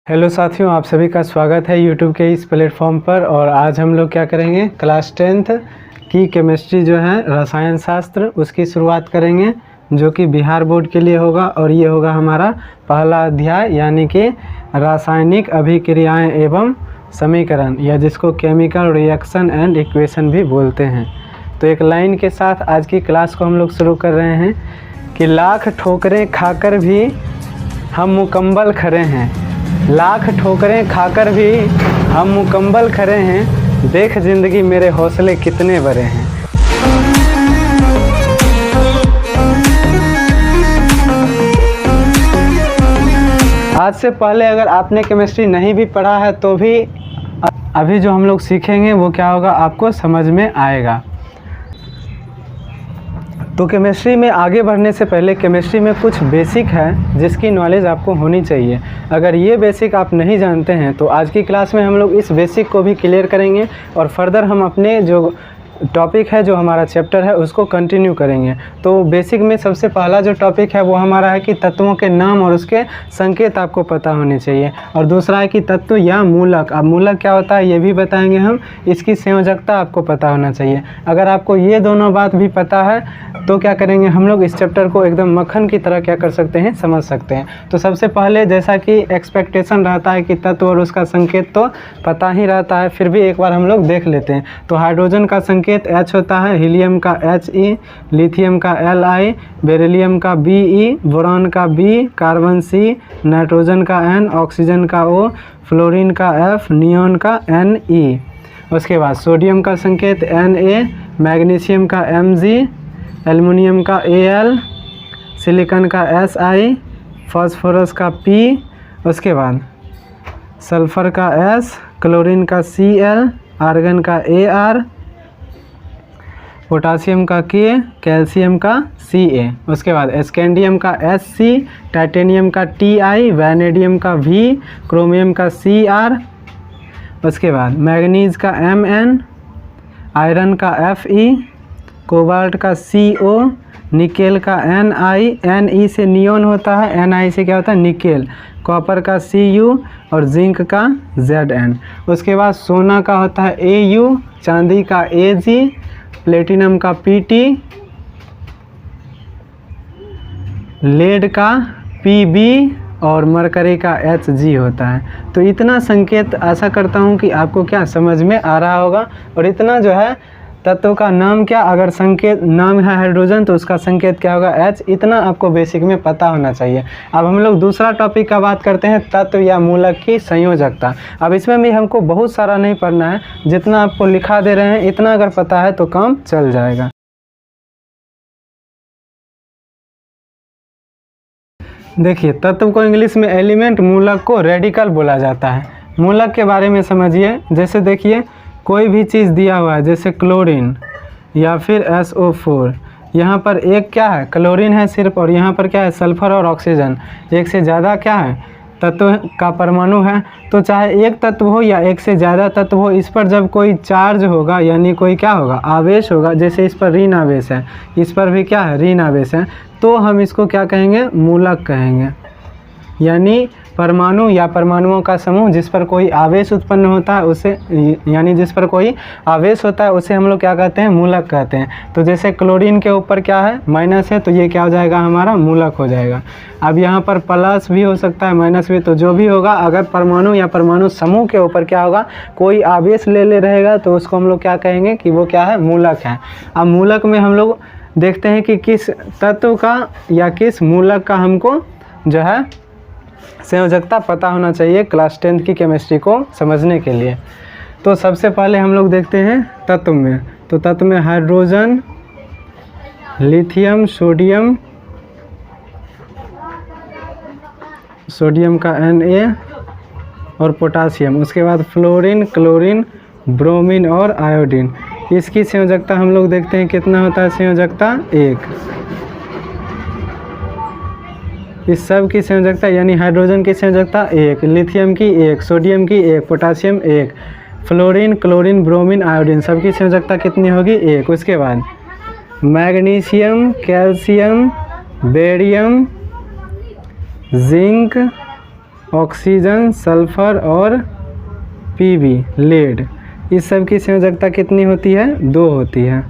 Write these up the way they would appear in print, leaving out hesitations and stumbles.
Hello साथियों, आप सभी का स्वागत है यूट्यूब के इस प्लेटफॉर्म पर। और आज हम लोग क्या करेंगे, क्लास 10th की केमिस्ट्री जो है रसायन शास्त्र उसकी शुरुआत करेंगे, जो कि बिहार बोर्ड के लिए होगा। और ये होगा हमारा पहला अध्याय, यानी कि रासायनिक अभिक्रियाएं एवं समीकरण, या जिसको केमिकल रिएक्शन एंड इक्वेशन भी बोलते हैं। तो एक लाइन के साथ आज की क्लास को हम लोग शुरू कर रहे हैं कि लाख ठोकरें खाकर भी हम मुकम्मल खड़े हैं। लाख ठोकरें खाकर भी हम मुकम्मल खड़े हैं, देख जिंदगी मेरे हौसले कितने बड़े हैं। आज से पहले अगर आपने केमिस्ट्री नहीं भी पढ़ा है तो भी अभी जो हम लोग सीखेंगे वो क्या होगा, आपको समझ में आएगा। तो केमिस्ट्री में आगे बढ़ने से पहले केमिस्ट्री में कुछ बेसिक है जिसकी नॉलेज आपको होनी चाहिए। अगर ये बेसिक आप नहीं जानते हैं तो आज की क्लास में हम लोग इस बेसिक को भी क्लियर करेंगे और फर्दर हम अपने जो टॉपिक है, जो हमारा चैप्टर है, उसको कंटिन्यू करेंगे। तो बेसिक में सबसे पहला जो टॉपिक है वो हमारा है कि तत्वों के नाम और उसके संकेत आपको पता होने चाहिए। और दूसरा है कि तत्व या मूलक। अब मूलक क्या होता है ये भी बताएंगे हम, इसकी संयोजकता आपको पता होना चाहिए। अगर आपको ये दोनों बात भी पता है तो क्या करेंगे हम लोग, इस चैप्टर को एकदम मक्खन की तरह क्या कर सकते हैं, समझ सकते हैं। तो सबसे पहले जैसा कि एक्सपेक्टेशन रहता है कि तत्व और उसका संकेत तो पता ही रहता है, फिर भी एक बार हम लोग देख लेते हैं। तो हाइड्रोजन का संकेत H होता है, हीलियम का He, लिथियम का Li, बेरिलियम का Be, बोरॉन का B, कार्बन C, नाइट्रोजन का N, ऑक्सीजन का O, फ्लोरीन का F, नियॉन का Ne। उसके बाद सोडियम का संकेत Na, मैग्नीशियम का Mg, एल्युमिनियम का Al, सिलिकॉन का Si, फास्फोरस का P, उसके बाद सल्फर का S, क्लोरीन का Cl, आर्गन का Ar, पोटासियम का K, कैल्शियम का Ca। उसके बाद स्कैंडियम का Sc, टाइटेनियम का Ti, वैनेडियम का V, क्रोमियम का Cr। उसके बाद मैग्नीज का Mn, आयरन का Fe, कोबाल्ट का Co, निकेल का Ni, Ne से नियॉन होता है, Ni से क्या होता है, निकेल, कॉपर का Cu और जिंक का Zn। उसके बाद सोना का होता है Au, चांदी का Ag, प्लेटिनम का Pt, लेड का Pb और मरकरी का Hg होता है। तो इतना संकेत आशा करता हूँ कि आपको क्या समझ में आ रहा होगा। और इतना जो है तत्व का नाम क्या, अगर संकेत नाम है हाइड्रोजन तो उसका संकेत क्या होगा, H। इतना आपको बेसिक में पता होना चाहिए। अब हम लोग दूसरा टॉपिक का बात करते हैं, तत्व या मूलक की संयोजकता। अब इसमें भी हमको बहुत सारा नहीं पढ़ना है, जितना आपको लिखा दे रहे हैं इतना अगर पता है तो काम चल जाएगा। देखिए, तत्व को इंग्लिश में एलिमेंट, मूलक को रेडिकल बोला जाता है। मूलक के बारे में समझिए, जैसे देखिए कोई भी चीज़ दिया हुआ है, जैसे क्लोरीन या फिर SO4, यहाँ पर एक क्या है, क्लोरीन है सिर्फ, और यहाँ पर क्या है, सल्फर और ऑक्सीजन। एक से ज़्यादा क्या है, तत्व का परमाणु है। तो चाहे एक तत्व हो या एक से ज़्यादा तत्व हो, इस पर जब कोई चार्ज होगा, यानी कोई क्या होगा, आवेश होगा, जैसे इस पर ऋण आवेश है, इस पर भी क्या है, ऋण आवेश है, तो हम इसको क्या कहेंगे, मूलक कहेंगे। यानी परमाणु या परमाणुओं का समूह जिस पर कोई आवेश उत्पन्न होता है उसे, यानी जिस पर कोई आवेश होता है उसे हम लोग क्या कहते हैं, मूलक कहते हैं। तो जैसे क्लोरीन के ऊपर क्या है, माइनस है, तो ये क्या हो जाएगा, हमारा मूलक हो जाएगा। अब यहाँ पर प्लस भी हो सकता है, माइनस भी, तो जो भी होगा, अगर परमाणु या परमाणु समूह के ऊपर क्या होगा, कोई आवेश ले रहेगा तो उसको हम लोग क्या कहेंगे कि वो क्या है, मूलक है। अब मूलक में हम लोग देखते हैं कि किस तत्व का या किस मूलक का हमको जो है संयोजकता पता होना चाहिए क्लास 10th की केमिस्ट्री को समझने के लिए। तो सबसे पहले हम लोग देखते हैं तत्व में। तो तत्व में हाइड्रोजन, लिथियम, सोडियम का Na और पोटासियम। उसके बाद फ्लोरीन, क्लोरीन, ब्रोमीन और आयोडीन। इसकी संयोजकता हम लोग देखते हैं कितना होता है, संयोजकता 1। इस सब की संयोजकता, यानी हाइड्रोजन की संयोजकता 1, लिथियम की 1, सोडियम की 1, potassium 1, fluorine, chlorine, bromine, iodine, सबकी संयोजकता कितनी होगी, 1। उसके बाद magnesium, calcium, barium, zinc, oxygen, sulphur और Pb लेड, इस सब की संयोजकता कितनी होती है? 2 होती है।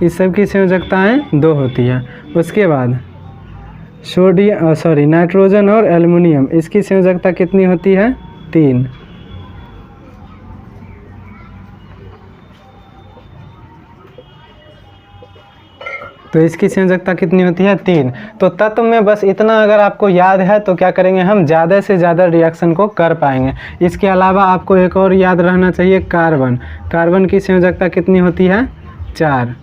इस सब की संयोजकताएं 2 होती है। उसके बाद नाइट्रोजन और एल्युमिनियम, इसकी संयोजकता कितनी होती है? 3। तो इसकी संयोजकता कितनी होती है? 3। तो तत्व में बस इतना अगर आपको याद है तो क्या करेंगे हम, ज़्यादा से ज़्यादा रिएक्शन को कर पाएंगे। इसके अलावा आपको एक और याद रहना चाहिए, कार्बन। कार्बन की संयोजकता कितनी होती है? 4।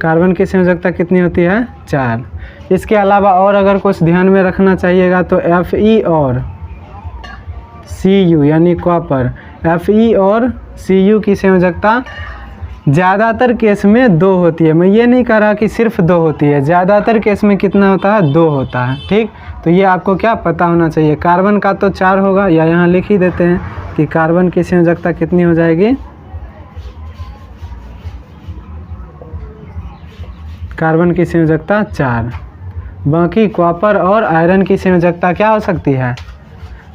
कार्बन की संयोजकता कितनी होती है? 4। इसके अलावा और अगर कुछ ध्यान में रखना चाहिएगा तो Fe और Cu यानी कॉपर, Fe और Cu की संयोजकता ज़्यादातर केस में 2 होती है। मैं ये नहीं कह रहा कि सिर्फ 2 होती है, ज़्यादातर केस में कितना होता है? 2 होता है। ठीक, तो ये आपको क्या पता होना चाहिए। कार्बन का तो 4 होगा, या यहाँ लिख ही देते हैं कि कार्बन की संयोजकता कितनी हो जाएगी? कार्बन की संयोजकता 4। बाकी कॉपर और आयरन की संयोजकता क्या हो सकती है?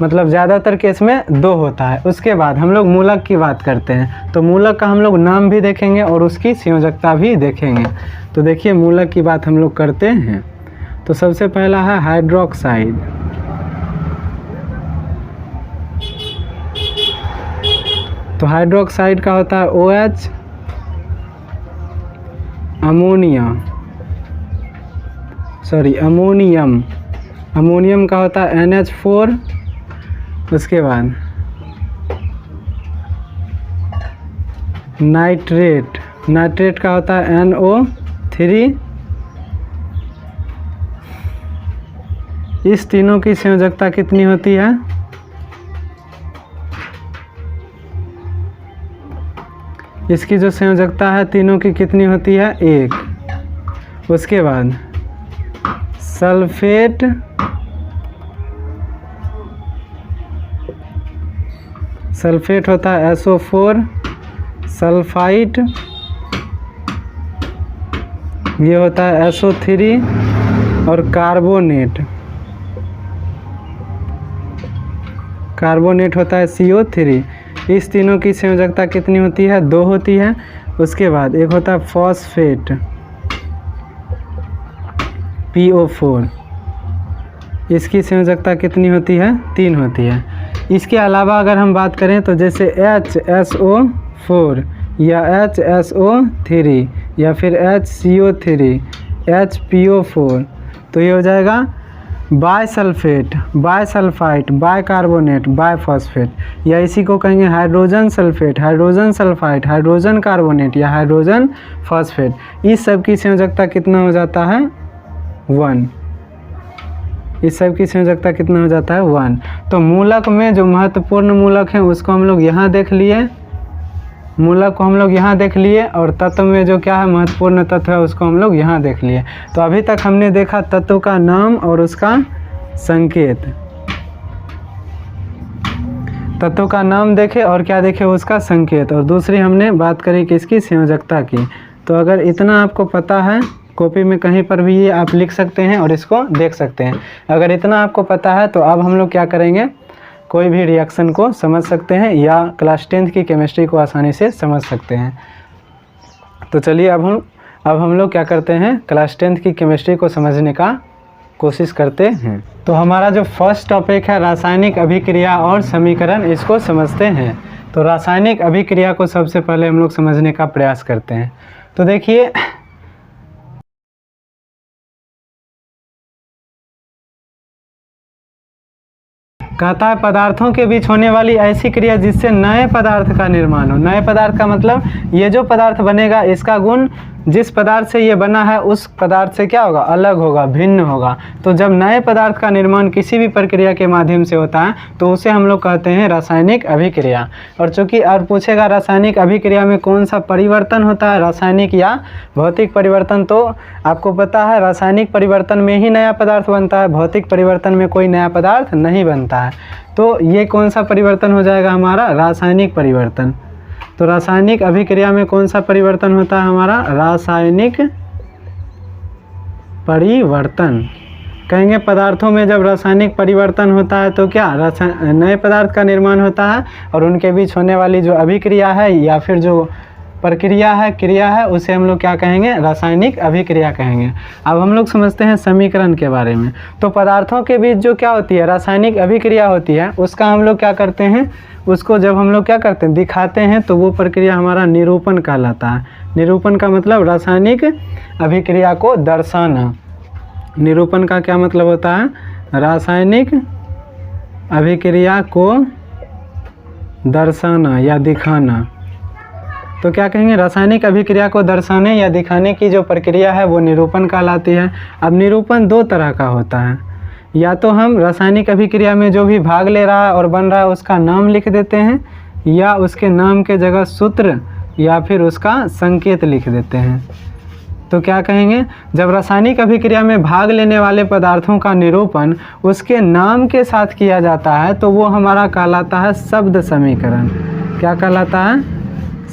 मतलब ज़्यादातर केस में 2 होता है। उसके बाद हम लोग मूलक की बात करते हैं, तो मूलक का हम लोग नाम भी देखेंगे और उसकी संयोजकता भी देखेंगे। तो देखिए मूलक की बात हम लोग करते हैं। तो सबसे पहला है हाइड्रोक्साइड। तो हाइड्रोक्साइड का होता है OH, अमोनियम। अमोनियम का होता है NH4। उसके बाद नाइट्रेट, नाइट्रेट का होता है NO3। इस तीनों की संयोजकता कितनी होती है? इसकी जो संयोजकता है तीनों की कितनी होती है? 1। उसके बाद सल्फेट, सल्फेट होता है SO4। सल्फाइड, ये होता है SO3। और कार्बोनेट, कार्बोनेट होता है CO3। इस तीनों की संयोजकता कितनी होती है? 2 होती है। उसके बाद एक होता है फॉस्फेट, PO4। इसकी संयोजकता कितनी होती है? 3 होती है। इसके अलावा अगर हम बात करें तो जैसे HSO4 या HSO3 या फिर HCO3, HPO4, तो ये हो जाएगा बायसल्फेट, बायसल्फाइट, बायकार्बोनेट, बायफॉस्फेट, या इसी को कहेंगे hydrogen sulphate, hydrogen sulphite, hydrogen carbonate या हाइड्रोजन फॉस्फेट। इस सब की संयोजकता कितना हो जाता है? 1। इस सब की संयोजकता कितना हो जाता है? 1। तो मूलक में जो महत्वपूर्ण मूलक हैं उसको हम लोग यहाँ देख लिए, मूलक को हम लोग यहाँ देख लिए, और तत्व में जो क्या है महत्वपूर्ण तत्व है उसको हम लोग यहाँ देख लिए। तो अभी तक हमने देखा तत्व का नाम और उसका संकेत। तत्व का नाम देखे और क्या देखे? उसका संकेत। और दूसरी हमने बात करी किसकी? संयोजकता की। तो अगर इतना आपको पता है, कॉपी में कहीं पर भी ये आप लिख सकते हैं और इसको देख सकते हैं। अगर इतना आपको पता है तो अब हम लोग क्या करेंगे, कोई भी रिएक्शन को समझ सकते हैं या क्लास 10th की केमिस्ट्री को आसानी से समझ सकते हैं। तो चलिए अब हम लोग क्या करते हैं, क्लास 10th की केमिस्ट्री को समझने का कोशिश करते हैं। तो हमारा जो फर्स्ट टॉपिक है रासायनिक अभिक्रिया और समीकरण, इसको समझते हैं। तो रासायनिक अभिक्रिया को सबसे पहले हम लोग समझने का प्रयास करते हैं। तो देखिए कहता है पदार्थों के बीच होने वाली ऐसी क्रिया जिससे नए पदार्थ का निर्माण हो। नए पदार्थ का मतलब ये जो पदार्थ बनेगा इसका गुण जिस पदार्थ से ये बना है उस पदार्थ से क्या होगा? अलग होगा, भिन्न होगा। तो जब नए पदार्थ का निर्माण किसी भी प्रक्रिया के माध्यम से होता है तो उसे हम लोग कहते हैं रासायनिक अभिक्रिया। और चूंकि और पूछेगा रासायनिक अभिक्रिया में कौन सा परिवर्तन होता है, रासायनिक या भौतिक परिवर्तन, तो आपको पता है रासायनिक परिवर्तन में ही नया पदार्थ बनता है, भौतिक परिवर्तन में कोई नया पदार्थ नहीं बनता है। तो ये कौन सा परिवर्तन हो जाएगा हमारा? रासायनिक परिवर्तन। तो रासायनिक अभिक्रिया में कौन सा परिवर्तन होता है हमारा? रासायनिक परिवर्तन। कहेंगे पदार्थों में जब रासायनिक परिवर्तन होता है तो क्या नए पदार्थ का निर्माण होता है, और उनके बीच होने वाली जो अभिक्रिया है या फिर जो प्रक्रिया है, क्रिया है, उसे हम लोग क्या कहेंगे, रासायनिक अभिक्रिया कहेंगे। अब हम लोग समझते हैं समीकरण के बारे में। तो पदार्थों के बीच जो क्या होती है, रासायनिक अभिक्रिया होती है, उसका हम लोग क्या करते हैं, उसको जब हम लोग क्या करते हैं, दिखाते हैं, तो वो प्रक्रिया हमारा निरूपण कहलाता है। निरूपण का मतलब रासायनिक अभिक्रिया को दर्शाना। निरूपण का क्या मतलब होता है, रासायनिक अभिक्रिया को दर्शाना या दिखाना। तो क्या कहेंगे, रासायनिक अभिक्रिया को दर्शाने या दिखाने की जो प्रक्रिया है वो निरूपण कहलाती है। अब निरूपण दो तरह का होता है, या तो हम रासायनिक अभिक्रिया में जो भी भाग ले रहा है और बन रहा है उसका नाम लिख देते हैं, या उसके नाम के जगह सूत्र या फिर उसका संकेत लिख देते हैं। तो क्या कहेंगे, जब रासायनिक अभिक्रिया में भाग लेने वाले पदार्थों का निरूपण उसके नाम के साथ किया जाता है तो वो हमारा कहलाता है शब्द समीकरण। क्या कहलाता है,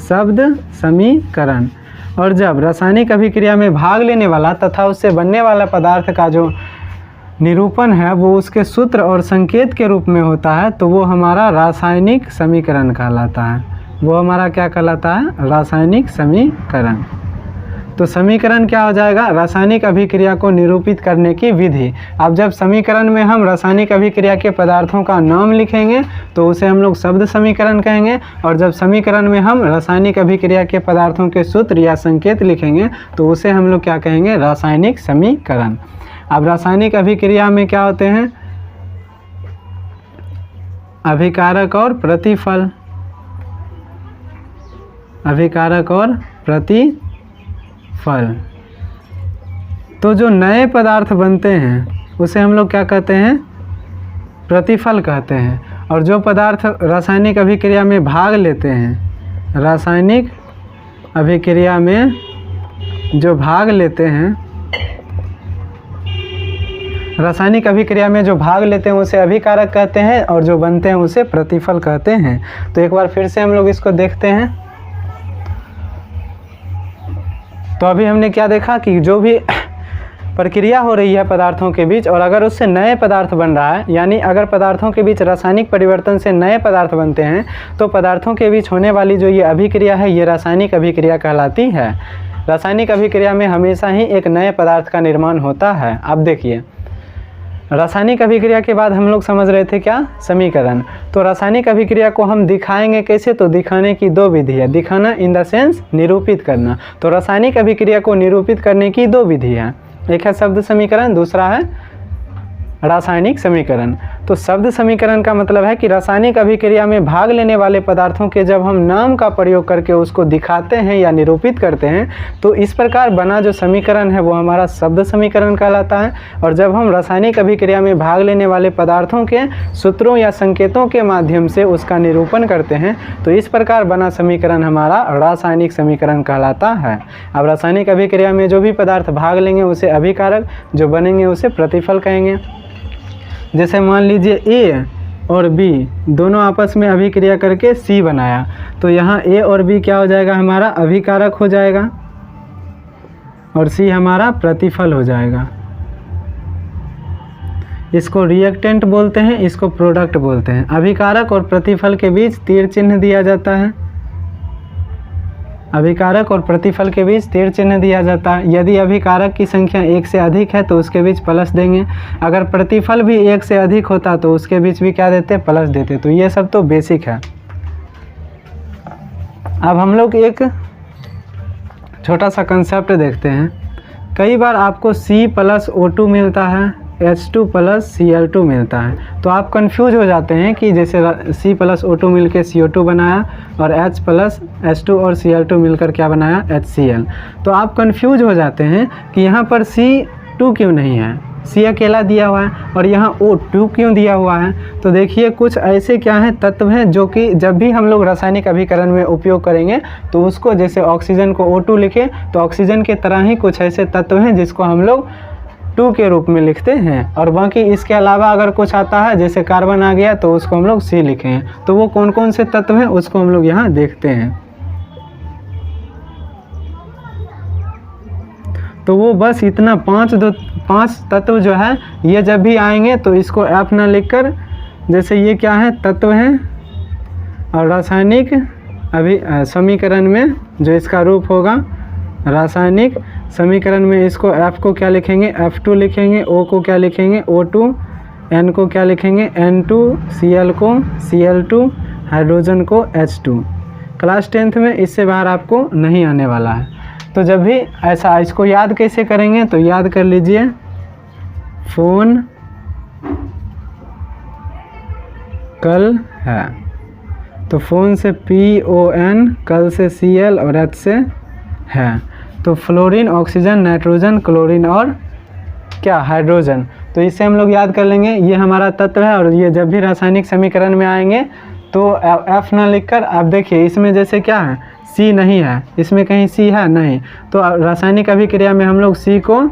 शब्द समीकरण। और जब रासायनिक अभिक्रिया में भाग लेने वाला तथा उससे बनने वाला पदार्थ का जो निरूपण है वो उसके सूत्र और संकेत के रूप में होता है तो वो हमारा रासायनिक समीकरण कहलाता है। वो हमारा क्या कहलाता है, रासायनिक समीकरण। तो समीकरण क्या हो जाएगा, रासायनिक अभिक्रिया को निरूपित करने की विधि। अब जब समीकरण में हम रासायनिक अभिक्रिया के पदार्थों का नाम लिखेंगे तो उसे हम लोग शब्द समीकरण कहेंगे, और जब समीकरण में हम रासायनिक अभिक्रिया के पदार्थों के सूत्र या संकेत लिखेंगे तो उसे हम लोग क्या कहेंगे, रासायनिक समीकरण। अब रासायनिक अभिक्रिया में क्या होते हैं, अभिकारक और प्रतिफल। अभिकारक और प्रतिफल। तो जो नए पदार्थ बनते हैं उसे हम लोग क्या कहते हैं, प्रतिफल कहते हैं। और जो पदार्थ रासायनिक अभिक्रिया में भाग लेते हैं, रासायनिक अभिक्रिया में जो भाग लेते हैं, रासायनिक अभिक्रिया में जो भाग लेते हैं उसे अभिकारक कहते हैं, और जो बनते हैं उसे प्रतिफल कहते हैं। तो एक बार फिर से हम लोग इसको देखते हैं। तो अभी हमने क्या देखा कि जो भी प्रक्रिया हो रही है पदार्थों के बीच, और अगर उससे नए पदार्थ बन रहा है, यानी अगर पदार्थों के बीच रासायनिक परिवर्तन से नए पदार्थ बनते हैं तो पदार्थों के बीच होने वाली जो ये अभिक्रिया है ये रासायनिक अभिक्रिया कहलाती है। रासायनिक अभिक्रिया में हमेशा ही एक नए पदार्थ का निर्माण होता है। अब देखिए, रासायनिक अभिक्रिया के बाद हम लोग समझ रहे थे क्या, समीकरण। तो रासायनिक अभिक्रिया को हम दिखाएंगे कैसे, तो दिखाने की दो विधि है। दिखाना इन द सेंस निरूपित करना। तो रासायनिक अभिक्रिया को निरूपित करने की दो विधि है, एक है शब्द समीकरण, दूसरा है रासायनिक समीकरण। तो शब्द समीकरण का मतलब है कि रासायनिक अभिक्रिया में भाग लेने वाले पदार्थों के जब हम नाम का प्रयोग करके उसको दिखाते हैं या निरूपित करते हैं तो इस प्रकार बना जो समीकरण है वो हमारा शब्द समीकरण कहलाता है। और जब हम रासायनिक अभिक्रिया में भाग लेने वाले पदार्थों के सूत्रों या संकेतों के माध्यम से उसका निरूपण करते हैं तो इस प्रकार बना समीकरण हमारा रासायनिक समीकरण कहलाता है। अब रासायनिक अभिक्रिया में जो भी पदार्थ भाग लेंगे उसे अभिकारक, जो बनेंगे उसे प्रतिफल कहेंगे। जैसे मान लीजिए ए और बी दोनों आपस में अभिक्रिया करके सी बनाया, तो यहाँ ए और बी क्या हो जाएगा, हमारा अभिकारक हो जाएगा और सी हमारा प्रतिफल हो जाएगा। इसको रिएक्टेंट बोलते हैं, इसको प्रोडक्ट बोलते हैं। अभिकारक और प्रतिफल के बीच तीर चिन्ह दिया जाता है। अभिकारक और प्रतिफल के बीच तीर चिन्ह दिया जाता है। यदि अभिकारक की संख्या एक से अधिक है तो उसके बीच प्लस देंगे, अगर प्रतिफल भी एक से अधिक होता तो उसके बीच भी क्या देते, प्लस देते। तो ये सब तो बेसिक है। अब हम लोग एक छोटा सा कंसेप्ट देखते हैं। कई बार आपको C+O2 मिलता है, H2 + Cl2 मिलता है, तो आप कंफ्यूज हो जाते हैं कि जैसे C+O2 मिलकर CO2 बनाया और H + H2 और Cl2 मिलकर क्या बनाया, HCl। तो आप कंफ्यूज हो जाते हैं कि यहाँ पर C2 क्यों नहीं है, C अकेला दिया हुआ है और यहाँ O2 क्यों दिया हुआ है। तो देखिए कुछ ऐसे क्या हैं तत्व हैं जो कि जब भी हम लोग रासायनिक अभिकरण में उपयोग करेंगे तो उसको, जैसे ऑक्सीजन को O2 लिखे तो ऑक्सीजन के तरह ही कुछ ऐसे तत्व हैं जिसको हम लोग 2 के रूप में लिखते हैं। और बाकी इसके अलावा अगर कुछ आता है जैसे कार्बन आ गया तो उसको हम लोग C लिखे हैं। तो वो कौन कौन से तत्व हैं उसको हम लोग यहाँ देखते हैं। तो वो बस इतना 5 तत्व जो है ये जब भी आएंगे तो इसको F ना लिखकर, जैसे ये क्या है, तत्व हैं, और रासायनिक समीकरण में जो इसका रूप होगा रासायनिक समीकरण में इसको F को क्या लिखेंगे, F2 लिखेंगे, O को क्या लिखेंगे, O2, N को क्या लिखेंगे, N2, Cl को Cl2, हाइड्रोजन को H2। क्लास 10th में इससे बाहर आपको नहीं आने वाला है। तो जब भी ऐसा, इसको याद कैसे करेंगे, तो याद कर लीजिए, फोन कल है, तो फोन से PON, कल से Cl और H से है, तो फ्लोरीन, ऑक्सीजन, नाइट्रोजन, क्लोरीन और क्या, हाइड्रोजन। तो इससे हम लोग याद कर लेंगे ये हमारा तत्व है, और ये जब भी रासायनिक समीकरण में आएंगे तो F ना लिखकर, आप देखिए इसमें जैसे क्या है, C नहीं है, इसमें कहीं C है नहीं, तो रासायनिक अभिक्रिया में हम लोग C को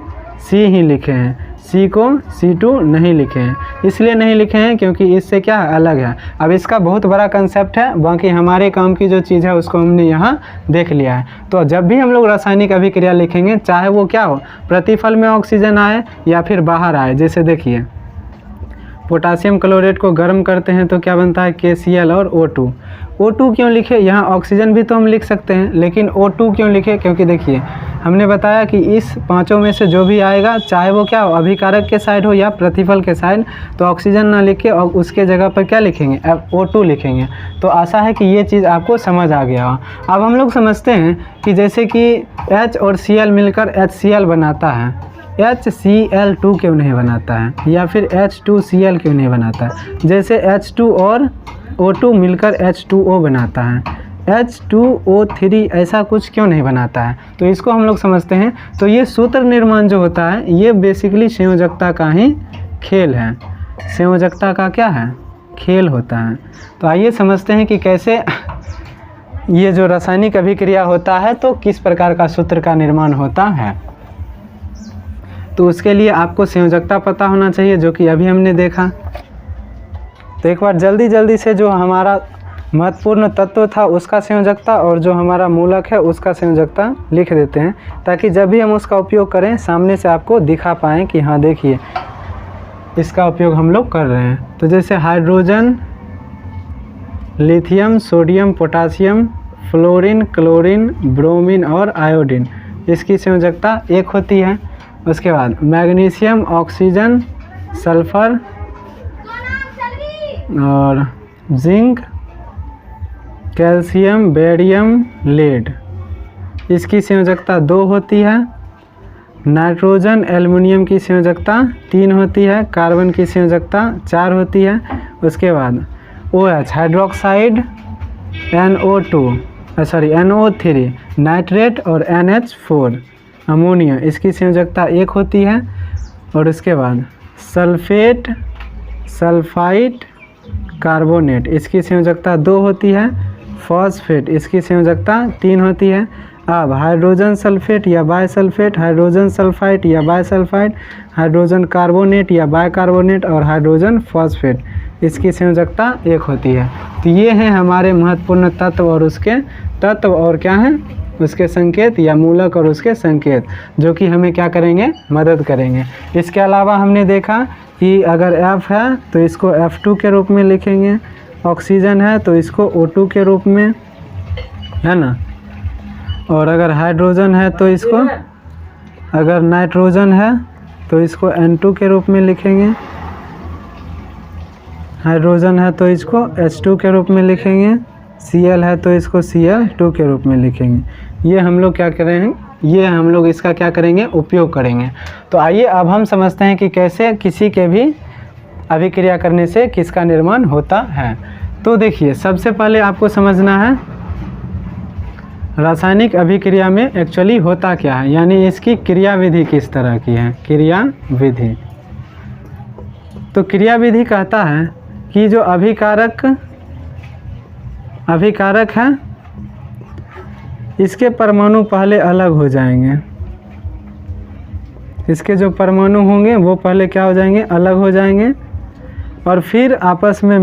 C ही लिखे हैं, C को C2 नहीं लिखे हैं। इसलिए नहीं लिखे हैं क्योंकि इससे क्या है, अलग है। अब इसका बहुत बड़ा कंसेप्ट है, बाकी हमारे काम की जो चीज़ है उसको हमने यहाँ देख लिया है। तो जब भी हम लोग रासायनिक अभिक्रिया लिखेंगे, चाहे वो क्या हो, प्रतिफल में ऑक्सीजन आए या फिर बाहर आए, जैसे देखिए पोटासियम क्लोरेट को गर्म करते हैं तो क्या बनता है, KCl और O2। O2 क्यों लिखे, यहाँ ऑक्सीजन भी तो हम लिख सकते हैं, लेकिन O2 क्यों लिखे, क्योंकि देखिए हमने बताया कि इस पांचों में से जो भी आएगा, चाहे वो क्या हो, अभिकारक के साइड हो या प्रतिफल के साइड, तो ऑक्सीजन ना लिखे और उसके जगह पर क्या लिखेंगे, O2 लिखेंगे। तो आशा है कि ये चीज़ आपको समझ आ गया हो। अब हम लोग समझते हैं कि जैसे कि H और Cl मिलकर HCl बनाता है, HCl2 क्यों नहीं बनाता है, या फिर H2Cl क्यों नहीं बनाता है, जैसे H2 और O2 मिलकर H2O बनाता है, H2O3 ऐसा कुछ क्यों नहीं बनाता है। तो इसको हम लोग समझते हैं। तो ये सूत्र निर्माण जो होता है, ये बेसिकली संयोजकता का ही खेल है, संयोजकता का क्या है, खेल होता है। तो आइए समझते हैं कि कैसे ये जो रासायनिक अभिक्रिया होता है तो किस प्रकार का सूत्र का निर्माण होता है। तो उसके लिए आपको संयोजकता पता होना चाहिए, जो कि अभी हमने देखा। तो एक बार जल्दी से जो हमारा महत्वपूर्ण तत्व था उसका संयोजकता और जो हमारा मूलक है उसका संयोजकता लिख देते हैं, ताकि जब भी हम उसका उपयोग करें सामने से आपको दिखा पाएँ कि हाँ देखिए इसका उपयोग हम लोग कर रहे हैं। तो जैसे hydrogen, lithium, sodium, potassium, fluorine, chlorine, bromine और आयोडीन, इसकी संयोजकता 1 होती है। उसके बाद मैग्नीशियम, ऑक्सीजन, सल्फर और जिंक, कैल्शियम, बेरियम, लेड, इसकी संयोजकता 2 होती है। नाइट्रोजन, एल्युमिनियम की संयोजकता 3 होती है। कार्बन की संयोजकता 4 होती है। उसके बाद OH हाइड्रोक्साइड, NO3 नाइट्रेट और NH4 अमोनिया, इसकी संयोजकता 1 होती है। और उसके बाद सल्फेट, सल्फाइड, कार्बोनेट, इसकी संयोजकता 2 होती है। फॉस्फेट, इसकी संयोजकता 3 होती है। अब हाइड्रोजन सल्फेट या बायसल्फेट, हाइड्रोजन सल्फाइड या बायसल्फाइड, हाइड्रोजन कार्बोनेट या बायकार्बोनेट और हाइड्रोजन फॉस्फेट, इसकी संयोजकता 1 होती है। तो ये हैं हमारे महत्वपूर्ण तत्व और उसके तत्व और क्या हैं उसके संकेत या मूलक और उसके संकेत, जो कि हमें क्या करेंगे, मदद करेंगे। इसके अलावा हमने देखा कि अगर F है तो इसको F2 के रूप में लिखेंगे, ऑक्सीजन है तो इसको O2 के रूप में, है ना। और अगर हाइड्रोजन है तो इसको, अगर नाइट्रोजन है तो इसको N2 के रूप में लिखेंगे, हाइड्रोजन है तो इसको H2 के रूप में लिखेंगे, Cl है तो इसको Cl2 के रूप में लिखेंगे। ये हम लोग क्या करेंगे, ये हम लोग इसका क्या करेंगे, उपयोग करेंगे। तो आइए अब हम समझते हैं कि कैसे किसी के भी अभिक्रिया करने से किसका निर्माण होता है। तो देखिए सबसे पहले आपको समझना है रासायनिक अभिक्रिया में एक्चुअली होता क्या है, यानी इसकी क्रियाविधि किस तरह की है। क्रियाविधि, तो क्रियाविधि कहता है कि जो अभिकारक है इसके परमाणु पहले अलग हो जाएंगे, इसके जो परमाणु होंगे वो पहले क्या हो जाएंगे, अलग हो जाएंगे, और फिर आपस में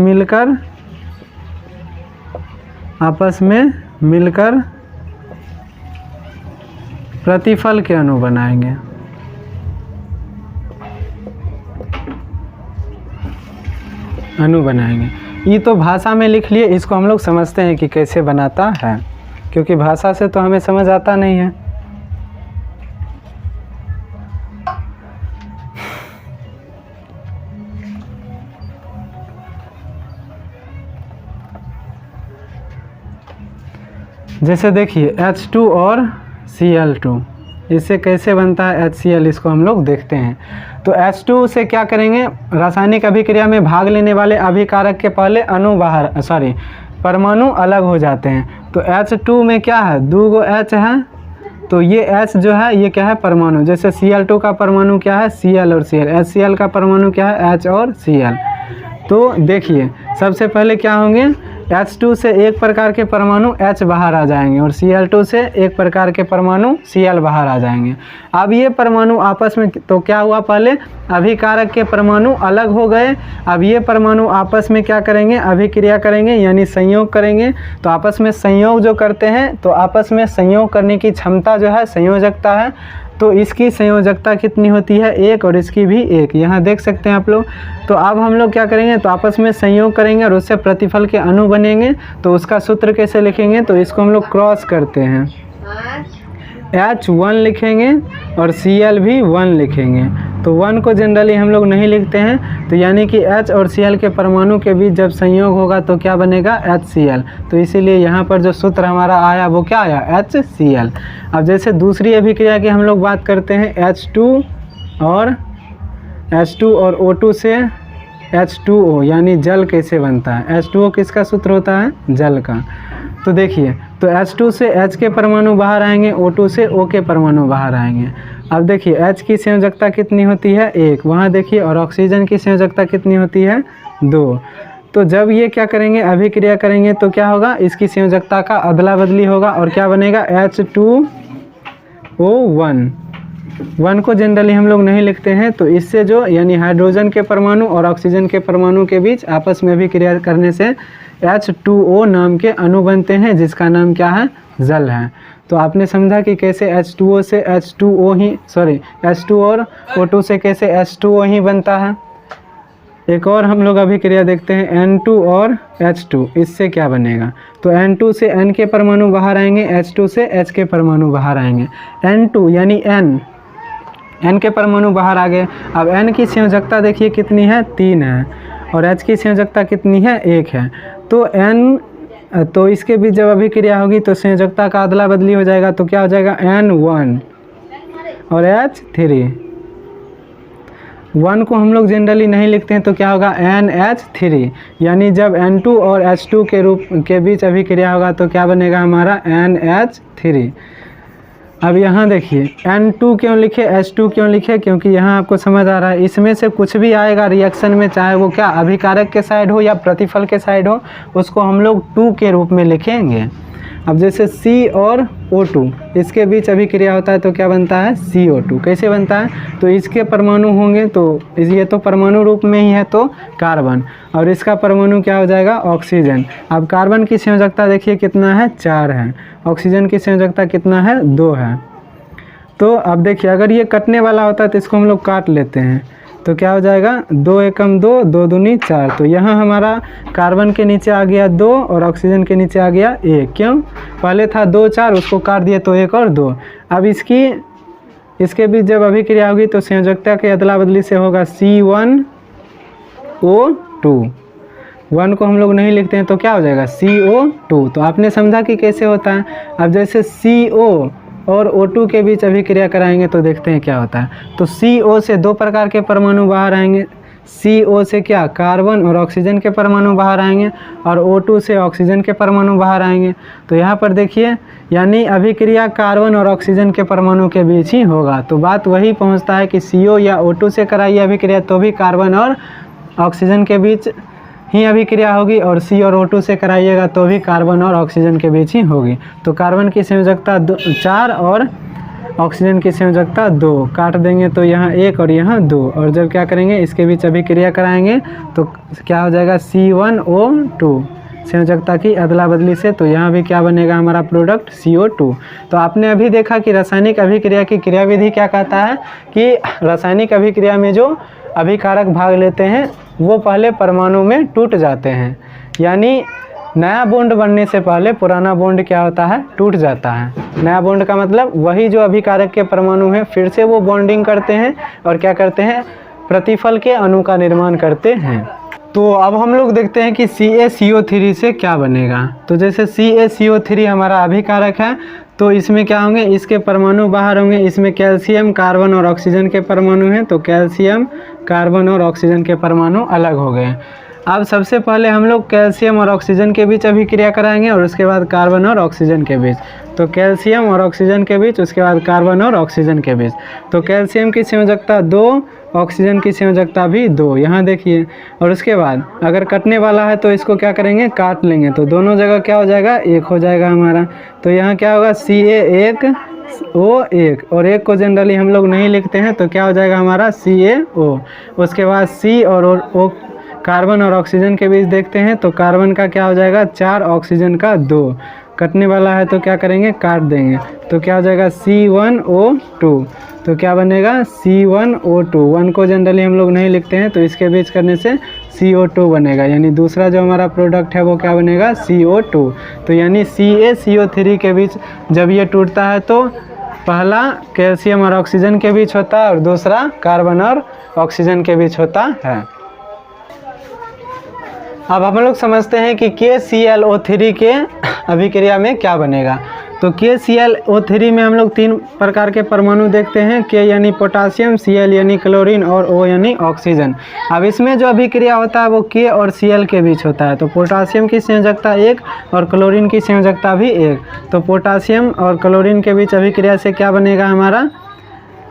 मिलकर प्रतिफल के अणु बनाएंगे। अणु बनाएंगे। ये तो भाषा में लिख लिए, इसको हम लोग समझते हैं कि कैसे बनाता है, क्योंकि भाषा से तो हमें समझ आता नहीं है। जैसे देखिए H2 और Cl2, इससे कैसे बनता है HCl, इसको हम लोग देखते हैं। तो H2 से क्या करेंगे, रासायनिक अभिक्रिया में भाग लेने वाले अभिकारक के पहले अणु परमाणु अलग हो जाते हैं। तो H2 में क्या है, 2 गो H है, तो ये H जो है ये क्या है, परमाणु। जैसे Cl2 का परमाणु क्या है, Cl और Cl। HCl का परमाणु क्या है, H और Cl। तो देखिए सबसे पहले क्या होंगे, H2 से एक प्रकार के परमाणु H बाहर आ जाएंगे और Cl2 से एक प्रकार के परमाणु Cl बाहर आ जाएंगे। अब ये परमाणु आपस में, तो क्या हुआ, पहले अभिकारक के परमाणु अलग हो गए। अब ये परमाणु आपस में क्या करेंगे, अभिक्रिया करेंगे, यानी संयोग करेंगे। तो आपस में संयोग जो करते हैं, तो आपस में संयोग करने की क्षमता जो है संयोजकता है। तो इसकी संयोजकता कितनी होती है, 1, और इसकी भी 1, यहाँ देख सकते हैं आप लोग। तो अब हम लोग क्या करेंगे, तो आपस में संयोग करेंगे और उससे प्रतिफल के अणु बनेंगे। तो उसका सूत्र कैसे लिखेंगे, तो इसको हम लोग क्रॉस करते हैं, H1 लिखेंगे और Cl भी 1 लिखेंगे। तो 1 को जनरली हम लोग नहीं लिखते हैं, तो यानी कि H और Cl के परमाणु के बीच जब संयोग होगा तो क्या बनेगा, HCl। तो इसीलिए यहाँ पर जो सूत्र हमारा आया वो क्या आया, HCl। अब जैसे दूसरी अभिक्रिया की हम लोग बात करते हैं, H2 और O2 से H2O, यानी जल कैसे बनता है। H2O किसका सूत्र होता है, जल का। तो देखिए, तो H2 से H के परमाणु बाहर आएंगे, O2 से O के परमाणु बाहर आएंगे। अब देखिए H की संयोजकता कितनी होती है, 1, वहाँ देखिए, और ऑक्सीजन की संयोजकता कितनी होती है, 2। तो जब ये क्या करेंगे, अभिक्रिया करेंगे, तो क्या होगा, इसकी संयोजकता का अदला बदली होगा और क्या बनेगा, H2O1। 1 को जनरली हम लोग नहीं लिखते हैं, तो इससे जो, यानी हाइड्रोजन के परमाणु और ऑक्सीजन के परमाणु के बीच आपस में अभिक्रिया करने से H2O नाम के अणु बनते हैं, जिसका नाम क्या है, जल है। तो आपने समझा कि कैसे H2O से H2 और O2 से कैसे H2O ही बनता है। एक और हम लोग अभिक्रिया देखते हैं, N2 और H2, इससे क्या बनेगा। तो N2 से N के परमाणु बाहर आएंगे, H2 से H के परमाणु बाहर आएंगे। N2 यानी N के परमाणु बाहर आ गए। अब N की संयोजकता देखिए कितनी है, 3 है, और H की संयोजकता कितनी है, 1 है। तो इसके बीच जब अभिक्रिया होगी तो संयोजकता का अदला बदली हो जाएगा। तो क्या हो जाएगा, N1 और H3। 1 को हम लोग जनरली नहीं लिखते हैं, तो क्या होगा, NH3। यानी जब N2 और H2 के बीच अभिक्रिया होगा तो क्या बनेगा हमारा, NH3। अब यहाँ देखिए N2 क्यों लिखे, H2 क्यों लिखे, क्योंकि यहाँ आपको समझ आ रहा है, इसमें से कुछ भी आएगा रिएक्शन में, चाहे वो क्या अभिकारक के साइड हो या प्रतिफल के साइड हो, उसको हम लोग 2 के रूप में लिखेंगे। अब जैसे C और O2, इसके बीच अभिक्रिया होता है तो क्या बनता है, CO2। कैसे बनता है, तो इसके परमाणु होंगे, तो ये तो परमाणु रूप में ही है, तो कार्बन, और इसका परमाणु क्या हो जाएगा, ऑक्सीजन। अब कार्बन की संयोजकता देखिए कितना है, 4 है, ऑक्सीजन की संयोजकता कितना है, 2 है। तो अब देखिए अगर ये कटने वाला होता है तो इसको हम लोग काट लेते हैं, तो क्या हो जाएगा, 2 एकम 2, 2 दूनी 4। तो यहाँ हमारा कार्बन के नीचे आ गया 2 और ऑक्सीजन के नीचे आ गया 1। क्यों, पहले था 2 4, उसको काट दिए तो 1 और 2। अब इसके बीच जब अभिक्रिया होगी तो संयोजकता के अदला बदली से होगा C1O2। 1 को हम लोग नहीं लिखते हैं, तो क्या हो जाएगा, CO2। तो आपने समझा कि कैसे होता है। अब जैसे CO और O2 के बीच अभिक्रिया कराएंगे तो देखते हैं क्या होता है। तो CO से 2 प्रकार के परमाणु बाहर आएंगे, CO से क्या, कार्बन और ऑक्सीजन के परमाणु बाहर आएंगे, और O2 से ऑक्सीजन के परमाणु बाहर आएंगे। तो यहाँ पर देखिए, यानी अभिक्रिया कार्बन और ऑक्सीजन के परमाणु के बीच ही होगा। तो बात वही पहुँचता है कि CO या O2 से कराइए अभिक्रिया तो भी कार्बन और ऑक्सीजन के बीच ही अभिक्रिया होगी, और C और O2 से कराइएगा तो भी कार्बन और ऑक्सीजन के बीच ही होगी। तो कार्बन की संयोजकता 4 और ऑक्सीजन की संयोजकता 2, काट देंगे तो यहाँ 1 और यहाँ 2, और जब क्या करेंगे इसके बीच अभिक्रिया कराएंगे तो क्या हो जाएगा, C1O2। संयोजकता की अदला बदली से, तो यहाँ भी क्या बनेगा हमारा प्रोडक्ट CO2। तो आपने अभी देखा कि रासायनिक अभिक्रिया की क्रियाविधि क्या कहता है कि रासायनिक अभिक्रिया में जो अभिकारक भाग लेते हैं वो पहले परमाणु में टूट जाते हैं, यानी नया बॉन्ड बनने से पहले पुराना बॉन्ड क्या होता है, टूट जाता है। नया बॉन्ड का मतलब वही जो अभिकारक के परमाणु हैं फिर से वो बॉन्डिंग करते हैं और क्या करते हैं, प्रतिफल के अणु का निर्माण करते हैं। तो अब हम लोग देखते हैं कि CaCO3 से क्या बनेगा। तो जैसे CaCO3 हमारा अभिकारक है, तो इसमें क्या होंगे, इसके परमाणु बाहर होंगे, इसमें कैल्शियम, कार्बन और ऑक्सीजन के परमाणु हैं, तो कैल्शियम, कार्बन और ऑक्सीजन के परमाणु अलग हो गए। अब सबसे पहले हम लोग कैल्शियम और ऑक्सीजन के बीच अभिक्रिया कराएंगे और उसके बाद कार्बन और ऑक्सीजन के बीच। तो कैल्शियम और ऑक्सीजन के बीच, उसके बाद कार्बन और ऑक्सीजन के बीच। तो कैल्शियम की संयोजकता 2, ऑक्सीजन की संयोजकता भी 2, यहाँ देखिए। और उसके बाद अगर कटने वाला है तो इसको क्या करेंगे, काट लेंगे, तो दोनों जगह क्या हो जाएगा, 1 हो जाएगा हमारा। तो यहाँ क्या होगा, CaO1 और 1 को जनरली हम लोग नहीं लिखते हैं, तो क्या हो जाएगा हमारा CaO। उसके बाद C और O कार्बन और ऑक्सीजन के बीच देखते हैं, तो कार्बन का क्या हो जाएगा 4, ऑक्सीजन का 2। कटने वाला है तो क्या करेंगे, काट देंगे, तो क्या हो जाएगा C1O2। तो क्या बनेगा C1O2। 1 को जनरली हम लोग नहीं लिखते हैं, तो इसके बीच करने से CO2 बनेगा, यानी दूसरा जो हमारा प्रोडक्ट है वो क्या बनेगा, CO2। तो यानी CaCO3 के बीच जब ये टूटता है तो पहला कैल्शियम और ऑक्सीजन के बीच होता है और दूसरा कार्बन और ऑक्सीजन के बीच होता है। अब हम लोग समझते हैं कि KClO3 के अभिक्रिया में क्या बनेगा। तो KClO3 में हम लोग 3 प्रकार के परमाणु देखते हैं, K यानी पोटासियम, Cl यानी क्लोरीन और O यानी ऑक्सीजन। अब इसमें जो अभिक्रिया होता है वो K और Cl के बीच होता है। तो पोटासियम की संयोजकता 1 और क्लोरीन की संयोजकता भी 1। तो पोटासियम और क्लोरीन के बीच अभिक्रिया से क्या बनेगा हमारा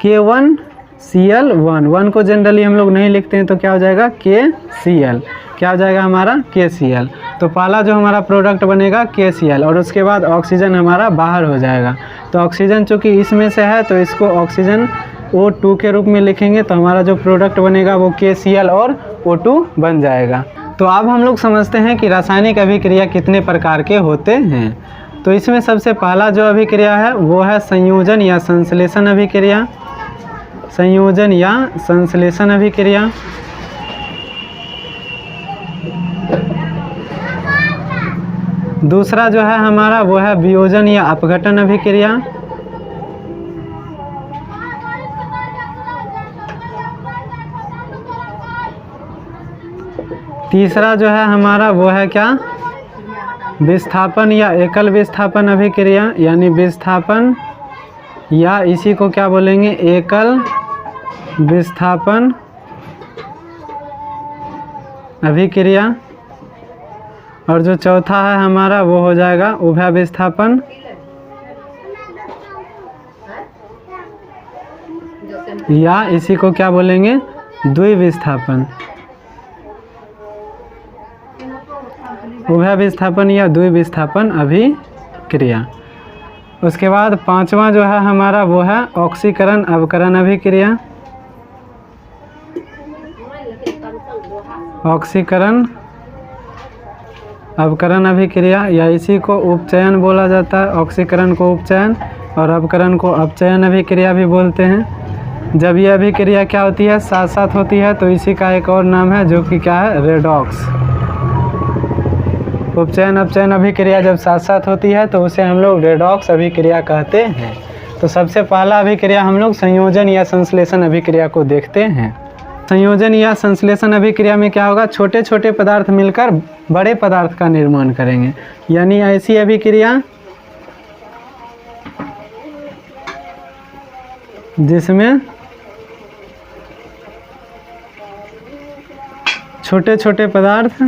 K1Cl1। 1 को जनरली हम लोग नहीं लिखते हैं, तो क्या हो जाएगा KCl। क्या हो जाएगा हमारा KCl। तो पहला जो हमारा प्रोडक्ट बनेगा KCl और उसके बाद ऑक्सीजन हमारा बाहर हो जाएगा। तो ऑक्सीजन चूँकि इसमें से है तो इसको ऑक्सीजन O2 के रूप में लिखेंगे, तो हमारा जो प्रोडक्ट बनेगा वो KCl और O2 बन जाएगा। तो अब हम लोग समझते हैं कि रासायनिक अभिक्रिया कितने प्रकार के होते हैं। तो इसमें सबसे पहला जो अभिक्रिया है वो है संयोजन या संश्लेषण अभिक्रिया। संयोजन या संश्लेषण अभिक्रिया। दूसरा जो है हमारा वो है वियोजन या अपघटन अभिक्रिया। तीसरा जो है हमारा वो है क्या, विस्थापन या एकल विस्थापन अभिक्रिया, यानी विस्थापन या इसी को क्या बोलेंगे, एकल विस्थापन अभिक्रिया। और जो चौथा है हमारा वो हो जाएगा उभय विस्थापन या इसी को क्या बोलेंगे, द्विविस्थापन। उभय विस्थापन या द्विविस्थापन अभिक्रिया। उसके बाद पांचवा जो है हमारा वो है ऑक्सीकरण अवकरण अभिक्रिया। ऑक्सीकरण अवकरण अभिक्रिया या इसी को उपचयन बोला जाता है। ऑक्सीकरण को उपचयन और अवकरण को अपचयन अभिक्रिया भी बोलते हैं। जब यह अभिक्रिया क्या होती है, साथ साथ होती है, तो इसी का एक और नाम है जो कि क्या है, रेडॉक्स। उपचयन अपचयन अभिक्रिया जब साथ साथ होती है तो उसे हम लोग रेडॉक्स अभिक्रिया कहते हैं। तो सबसे पहला अभिक्रिया हम लोग संयोजन या संश्लेषण अभिक्रिया को देखते हैं। संयोजन या संश्लेषण अभिक्रिया में क्या होगा, छोटे छोटे पदार्थ मिलकर बड़े पदार्थ का निर्माण करेंगे, यानी ऐसी अभिक्रिया जिसमें छोटे छोटे पदार्थ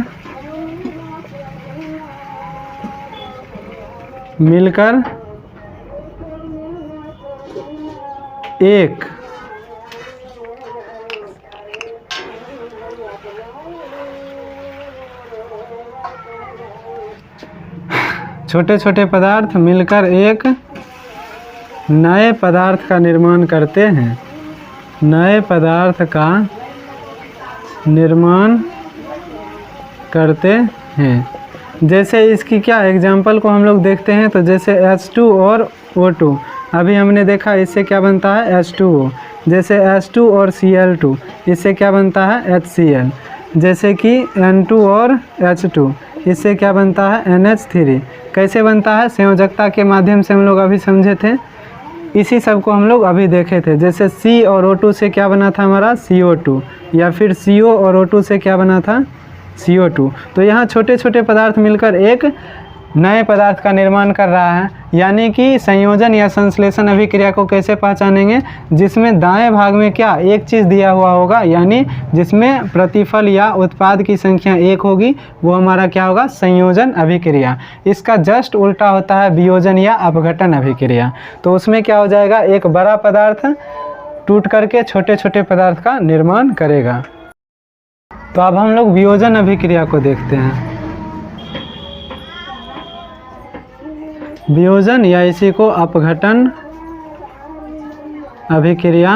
मिलकर एक छोटे छोटे पदार्थ मिलकर एक नए पदार्थ का निर्माण करते हैं। नए पदार्थ का निर्माण करते हैं। जैसे इसकी क्या एग्जाम्पल को हम लोग देखते हैं, तो जैसे H2 और O2 अभी हमने देखा, इससे क्या बनता है H2O। जैसे H2 और Cl2 इससे क्या बनता है HCl। जैसे कि N2 और H2 इससे क्या बनता है NH3। कैसे बनता है, संयोजकता के माध्यम से हम लोग अभी समझे थे, इसी सब को हम लोग अभी देखे थे। जैसे C और O2 से क्या बना था हमारा CO2, या फिर CO और O2 से क्या बना था CO2। तो यहाँ छोटे छोटे पदार्थ मिलकर एक नए पदार्थ का निर्माण कर रहा है। यानी कि संयोजन या संश्लेषण अभिक्रिया को कैसे पहचानेंगे, जिसमें दाएं भाग में क्या एक चीज़ दिया हुआ होगा, यानी जिसमें प्रतिफल या उत्पाद की संख्या 1 होगी, वो हमारा क्या होगा संयोजन अभिक्रिया। इसका जस्ट उल्टा होता है वियोजन या अपघटन अभिक्रिया। तो उसमें क्या हो जाएगा, एक बड़ा पदार्थ टूट करके छोटे छोटे पदार्थ का निर्माण करेगा। तो अब हम लोग वियोजन अभिक्रिया को देखते हैं। वियोजन या इसी को अपघटन अभिक्रिया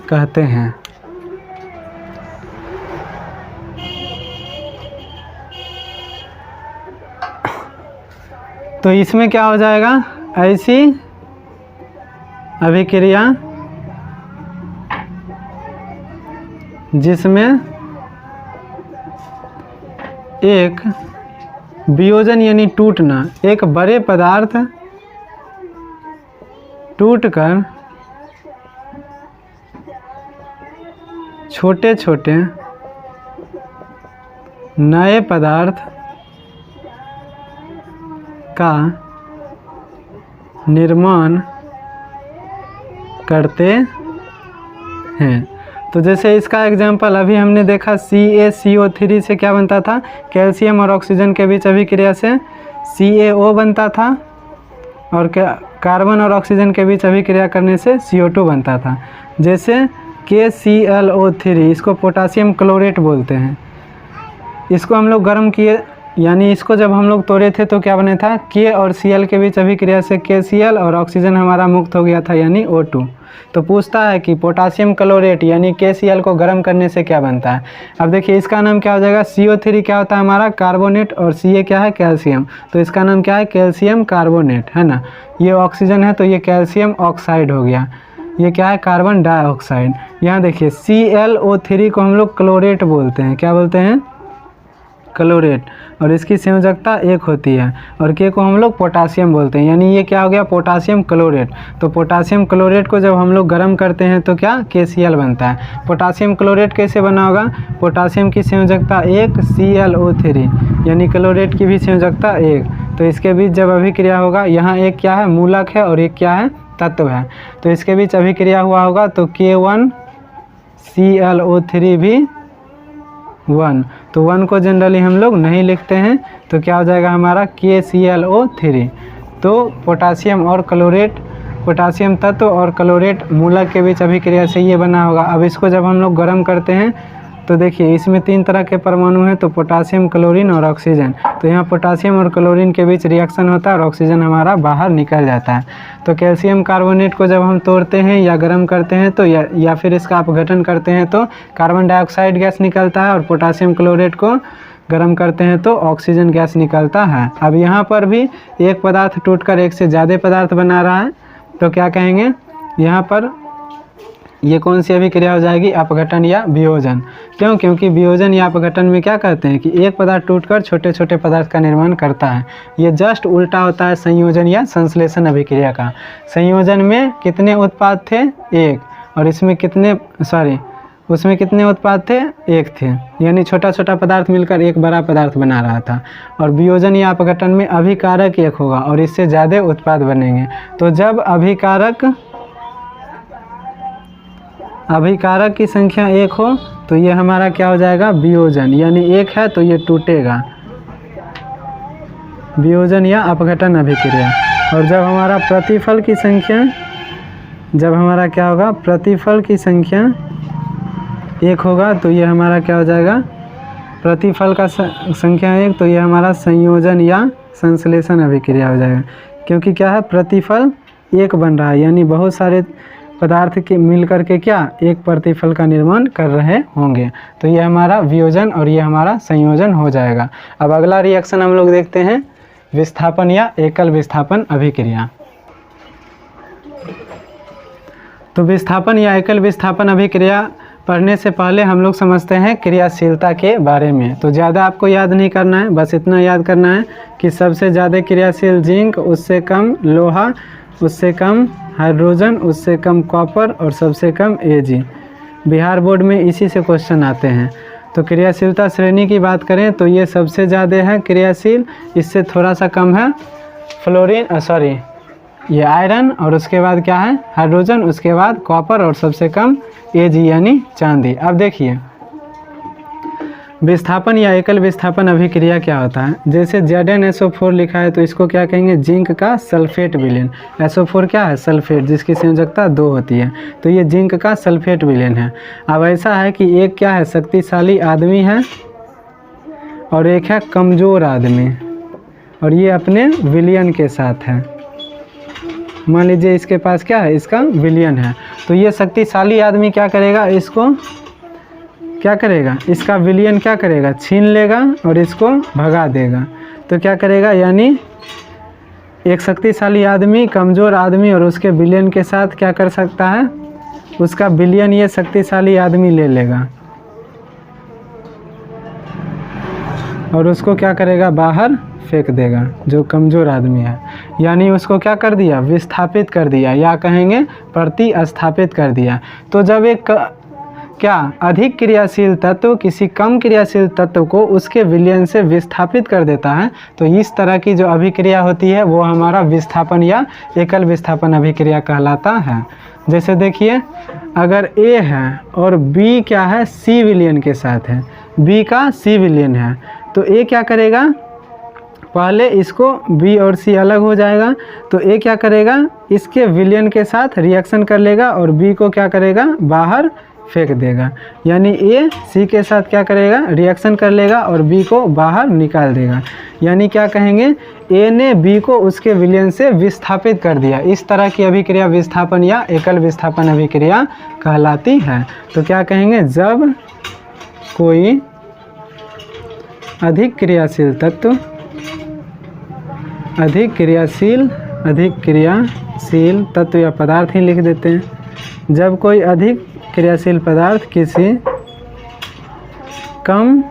कहते हैं। तो इसमें क्या हो जाएगा, ऐसी अभिक्रिया जिसमें एक वियोजन यानी टूटना, एक बड़े पदार्थ टूटकर छोटे छोटे नए पदार्थ का निर्माण करते हैं। तो जैसे इसका एग्जाम्पल अभी हमने देखा, CaCO3 से क्या बनता था, कैल्शियम और ऑक्सीजन के बीच अभिक्रिया से CaO बनता था, और कार्बन और ऑक्सीजन के बीच अभिक्रिया करने से CO2 बनता था। जैसे KClO3 इसको पोटासियम क्लोरेट बोलते हैं। इसको हम लोग गर्म किए, यानी इसको जब हम लोग तोड़े थे तो क्या बने था, K और Cl के बीच अभिक्रिया से KCl और ऑक्सीजन हमारा मुक्त हो गया था, यानी O2। तो पूछता है कि पोटासियम क्लोरेट यानी KCl को गर्म करने से क्या बनता है। अब देखिए इसका नाम क्या हो जाएगा, CO3 क्या होता है हमारा कार्बोनेट, और Ca क्या है कैल्शियम, तो इसका नाम क्या है कैल्शियम कार्बोनेट, है ना। ये ऑक्सीजन है तो ये कैल्शियम ऑक्साइड हो गया, ये क्या है कार्बन डाइऑक्साइड। यहाँ देखिए ClO3 को हम लोग क्लोरेट बोलते हैं, क्या बोलते हैं क्लोरेट, और इसकी संयोजकता 1 होती है, और K को हम लोग पोटासियम बोलते हैं, यानी ये क्या हो गया पोटासियम क्लोरेट। तो पोटासियम क्लोरेट को जब हम लोग गर्म करते हैं तो क्या KCl बनता है। पोटासियम क्लोरेट कैसे बना होगा, पोटासियम की संयोजकता 1 ClO3, यानी क्लोरेट की भी संयोजकता 1। तो इसके बीच जब अभिक्रिया होगा, यहाँ एक क्या है मूलक है और एक क्या है तत्व है, तो इसके बीच अभिक्रिया हुआ होगा तो K1 ClO3 भी 1। तो 1 को जनरली हम लोग नहीं लिखते हैं, तो क्या हो जाएगा हमारा KClO3। तो पोटासियम और क्लोरेट, पोटासियम तत्व और क्लोरेट मूलक के बीच अभिक्रिया से ये बना होगा। अब इसको जब हम लोग गर्म करते हैं तो देखिए इसमें 3 तरह के परमाणु हैं, तो पोटासियम क्लोरीन और ऑक्सीजन। तो यहाँ पोटासियम और क्लोरीन के बीच रिएक्शन होता है और ऑक्सीजन हमारा बाहर निकल जाता है। तो कैल्शियम कार्बोनेट को जब हम तोड़ते हैं या गर्म करते हैं तो या फिर इसका अपघटन करते हैं तो कार्बन डाइऑक्साइड गैस निकलता है, और पोटासियम क्लोरेट को गर्म करते हैं तो ऑक्सीजन गैस निकलता है। अब यहाँ पर भी एक पदार्थ टूटकर एक से ज़्यादा पदार्थ बना रहा है, तो क्या कहेंगे यहाँ पर ये कौन सी अभिक्रिया हो जाएगी, अपघटन या वियोजन। क्यों, क्योंकि वियोजन या अपघटन में क्या कहते हैं कि एक पदार्थ टूटकर छोटे छोटे पदार्थ का निर्माण करता है। ये जस्ट उल्टा होता है संयोजन या संश्लेषण अभिक्रिया का। संयोजन में कितने उत्पाद थे, 1, और इसमें कितने उसमें कितने उत्पाद थे, 1 थे, यानी छोटा छोटा पदार्थ मिलकर एक बड़ा पदार्थ बना रहा था। और वियोजन या अपघटन में अभिकारक 1 होगा और इससे ज़्यादा उत्पाद बनेंगे। तो जब अभिकारक की संख्या 1 हो तो ये हमारा क्या हो जाएगा वियोजन, यानी 1 है तो ये टूटेगा, वियोजन या अपघटन अभिक्रिया। और जब हमारा प्रतिफल की संख्या, जब हमारा क्या होगा प्रतिफल की संख्या 1 होगा तो ये हमारा क्या हो जाएगा, प्रतिफल का संख्या 1, तो ये हमारा संयोजन या संश्लेषण अभिक्रिया हो जाएगा। क्योंकि क्या है प्रतिफल 1 बन रहा है, यानी बहुत सारे पदार्थ के मिल करके क्या एक प्रतिफल का निर्माण कर रहे होंगे। तो ये हमारा वियोजन और ये हमारा संयोजन हो जाएगा। अब अगला रिएक्शन हम लोग देखते हैं विस्थापन या एकल विस्थापन अभिक्रिया। तो विस्थापन या एकल विस्थापन अभिक्रिया पढ़ने से पहले हम लोग समझते हैं क्रियाशीलता के बारे में। तो ज़्यादा आपको याद नहीं करना है, बस इतना याद करना है कि सबसे ज़्यादा क्रियाशील जिंक, उससे कम लोहा, उससे कम हाइड्रोजन, उससे कम कॉपर और सबसे कम Ag। बिहार बोर्ड में इसी से क्वेश्चन आते हैं। तो क्रियाशीलता श्रेणी की बात करें तो ये सबसे ज़्यादा है क्रियाशील, इससे थोड़ा सा कम है फ्लोरीन ये आयरन, और उसके बाद क्या है हाइड्रोजन, उसके बाद कॉपर और सबसे कम Ag यानी चांदी। अब देखिए विस्थापन या एकल विस्थापन अभिक्रिया क्या होता है। जैसे ZnSO4 लिखा है तो इसको क्या कहेंगे, जिंक का सल्फेट विलयन। SO4 क्या है, सल्फेट, जिसकी संयोजकता 2 होती है। तो ये जिंक का सल्फेट विलयन है। अब ऐसा है कि एक क्या है शक्तिशाली आदमी है और एक है कमज़ोर आदमी, और ये अपने विलयन के साथ है। मान लीजिए इसके पास क्या है, इसका विलयन है। तो ये शक्तिशाली आदमी क्या करेगा, इसको क्या करेगा, इसका विलयन क्या करेगा, छीन लेगा और इसको भगा देगा। तो क्या करेगा, यानी एक शक्तिशाली आदमी, कमज़ोर आदमी और उसके विलयन के साथ क्या कर सकता है, उसका विलयन ये शक्तिशाली आदमी ले लेगा और उसको क्या करेगा, बाहर फेंक देगा, जो कमज़ोर आदमी है। यानी उसको क्या कर दिया, विस्थापित कर दिया, या कहेंगे प्रतिस्थापित कर दिया। तो जब एक क्या अधिक क्रियाशील तत्व किसी कम क्रियाशील तत्व को उसके विलयन से विस्थापित कर देता है, तो इस तरह की जो अभिक्रिया होती है वो हमारा विस्थापन या एकल विस्थापन अभिक्रिया कहलाता है। जैसे देखिए अगर A है और B क्या है, C विलयन के साथ है, B का C विलयन है, तो A क्या करेगा, पहले इसको B और C अलग हो जाएगा। तो A क्या करेगा, इसके विलयन के साथ रिएक्शन कर लेगा और B को क्या करेगा, बाहर फेंक देगा। यानी A C के साथ क्या करेगा, रिएक्शन कर लेगा और B को बाहर निकाल देगा। यानी क्या कहेंगे, A ने B को उसके विलयन से विस्थापित कर दिया। इस तरह की अभिक्रिया विस्थापन या एकल विस्थापन अभिक्रिया कहलाती है। तो क्या कहेंगे, जब कोई अधिक क्रियाशील तत्व अधिक क्रियाशील तत्व या पदार्थ ही लिख देते हैं। जब कोई अधिक क्रियाशील पदार्थ किसी कम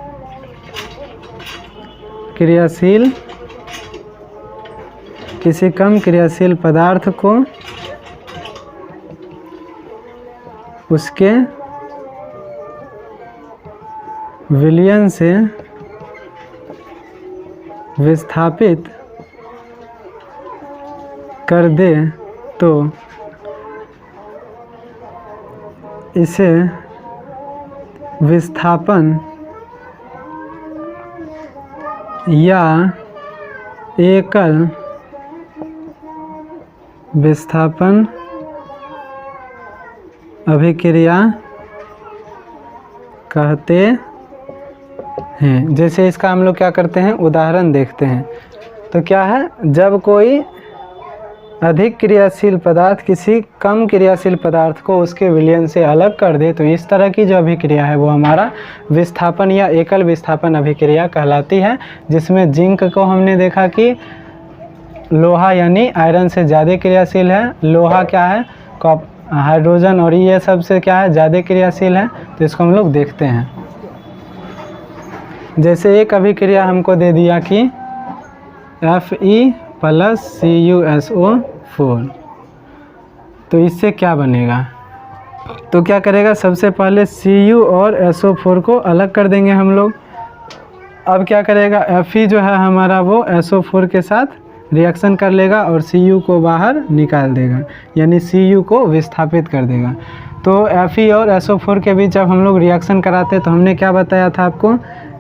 क्रियाशील पदार्थ को उसके विलयन से विस्थापित कर दे तो इसे विस्थापन या एकल विस्थापन अभिक्रिया कहते हैं। जैसे इसका हम लोग क्या करते हैं, उदाहरण देखते हैं। तो क्या है, जब कोई अधिक क्रियाशील पदार्थ किसी कम क्रियाशील पदार्थ को उसके विलयन से अलग कर दे, तो इस तरह की जो अभिक्रिया है वो हमारा विस्थापन या एकल विस्थापन अभिक्रिया कहलाती है। जिसमें जिंक को हमने देखा कि लोहा यानी आयरन से ज़्यादा क्रियाशील है, लोहा क्या है, हाइड्रोजन और ये सब से क्या है, ज़्यादा क्रियाशील है। तो इसको हम लोग देखते हैं। जैसे एक अभिक्रिया हमको दे दिया कि Fe+CuSO4, तो इससे क्या बनेगा। तो क्या करेगा, सबसे पहले Cu और SO4 को अलग कर देंगे हम लोग। अब क्या करेगा, Fe जो है हमारा वो SO4 के साथ रिएक्शन कर लेगा और Cu को बाहर निकाल देगा, यानी Cu को विस्थापित कर देगा। तो Fe और SO4 के बीच जब हम लोग रिएक्शन कराते तो हमने क्या बताया था आपको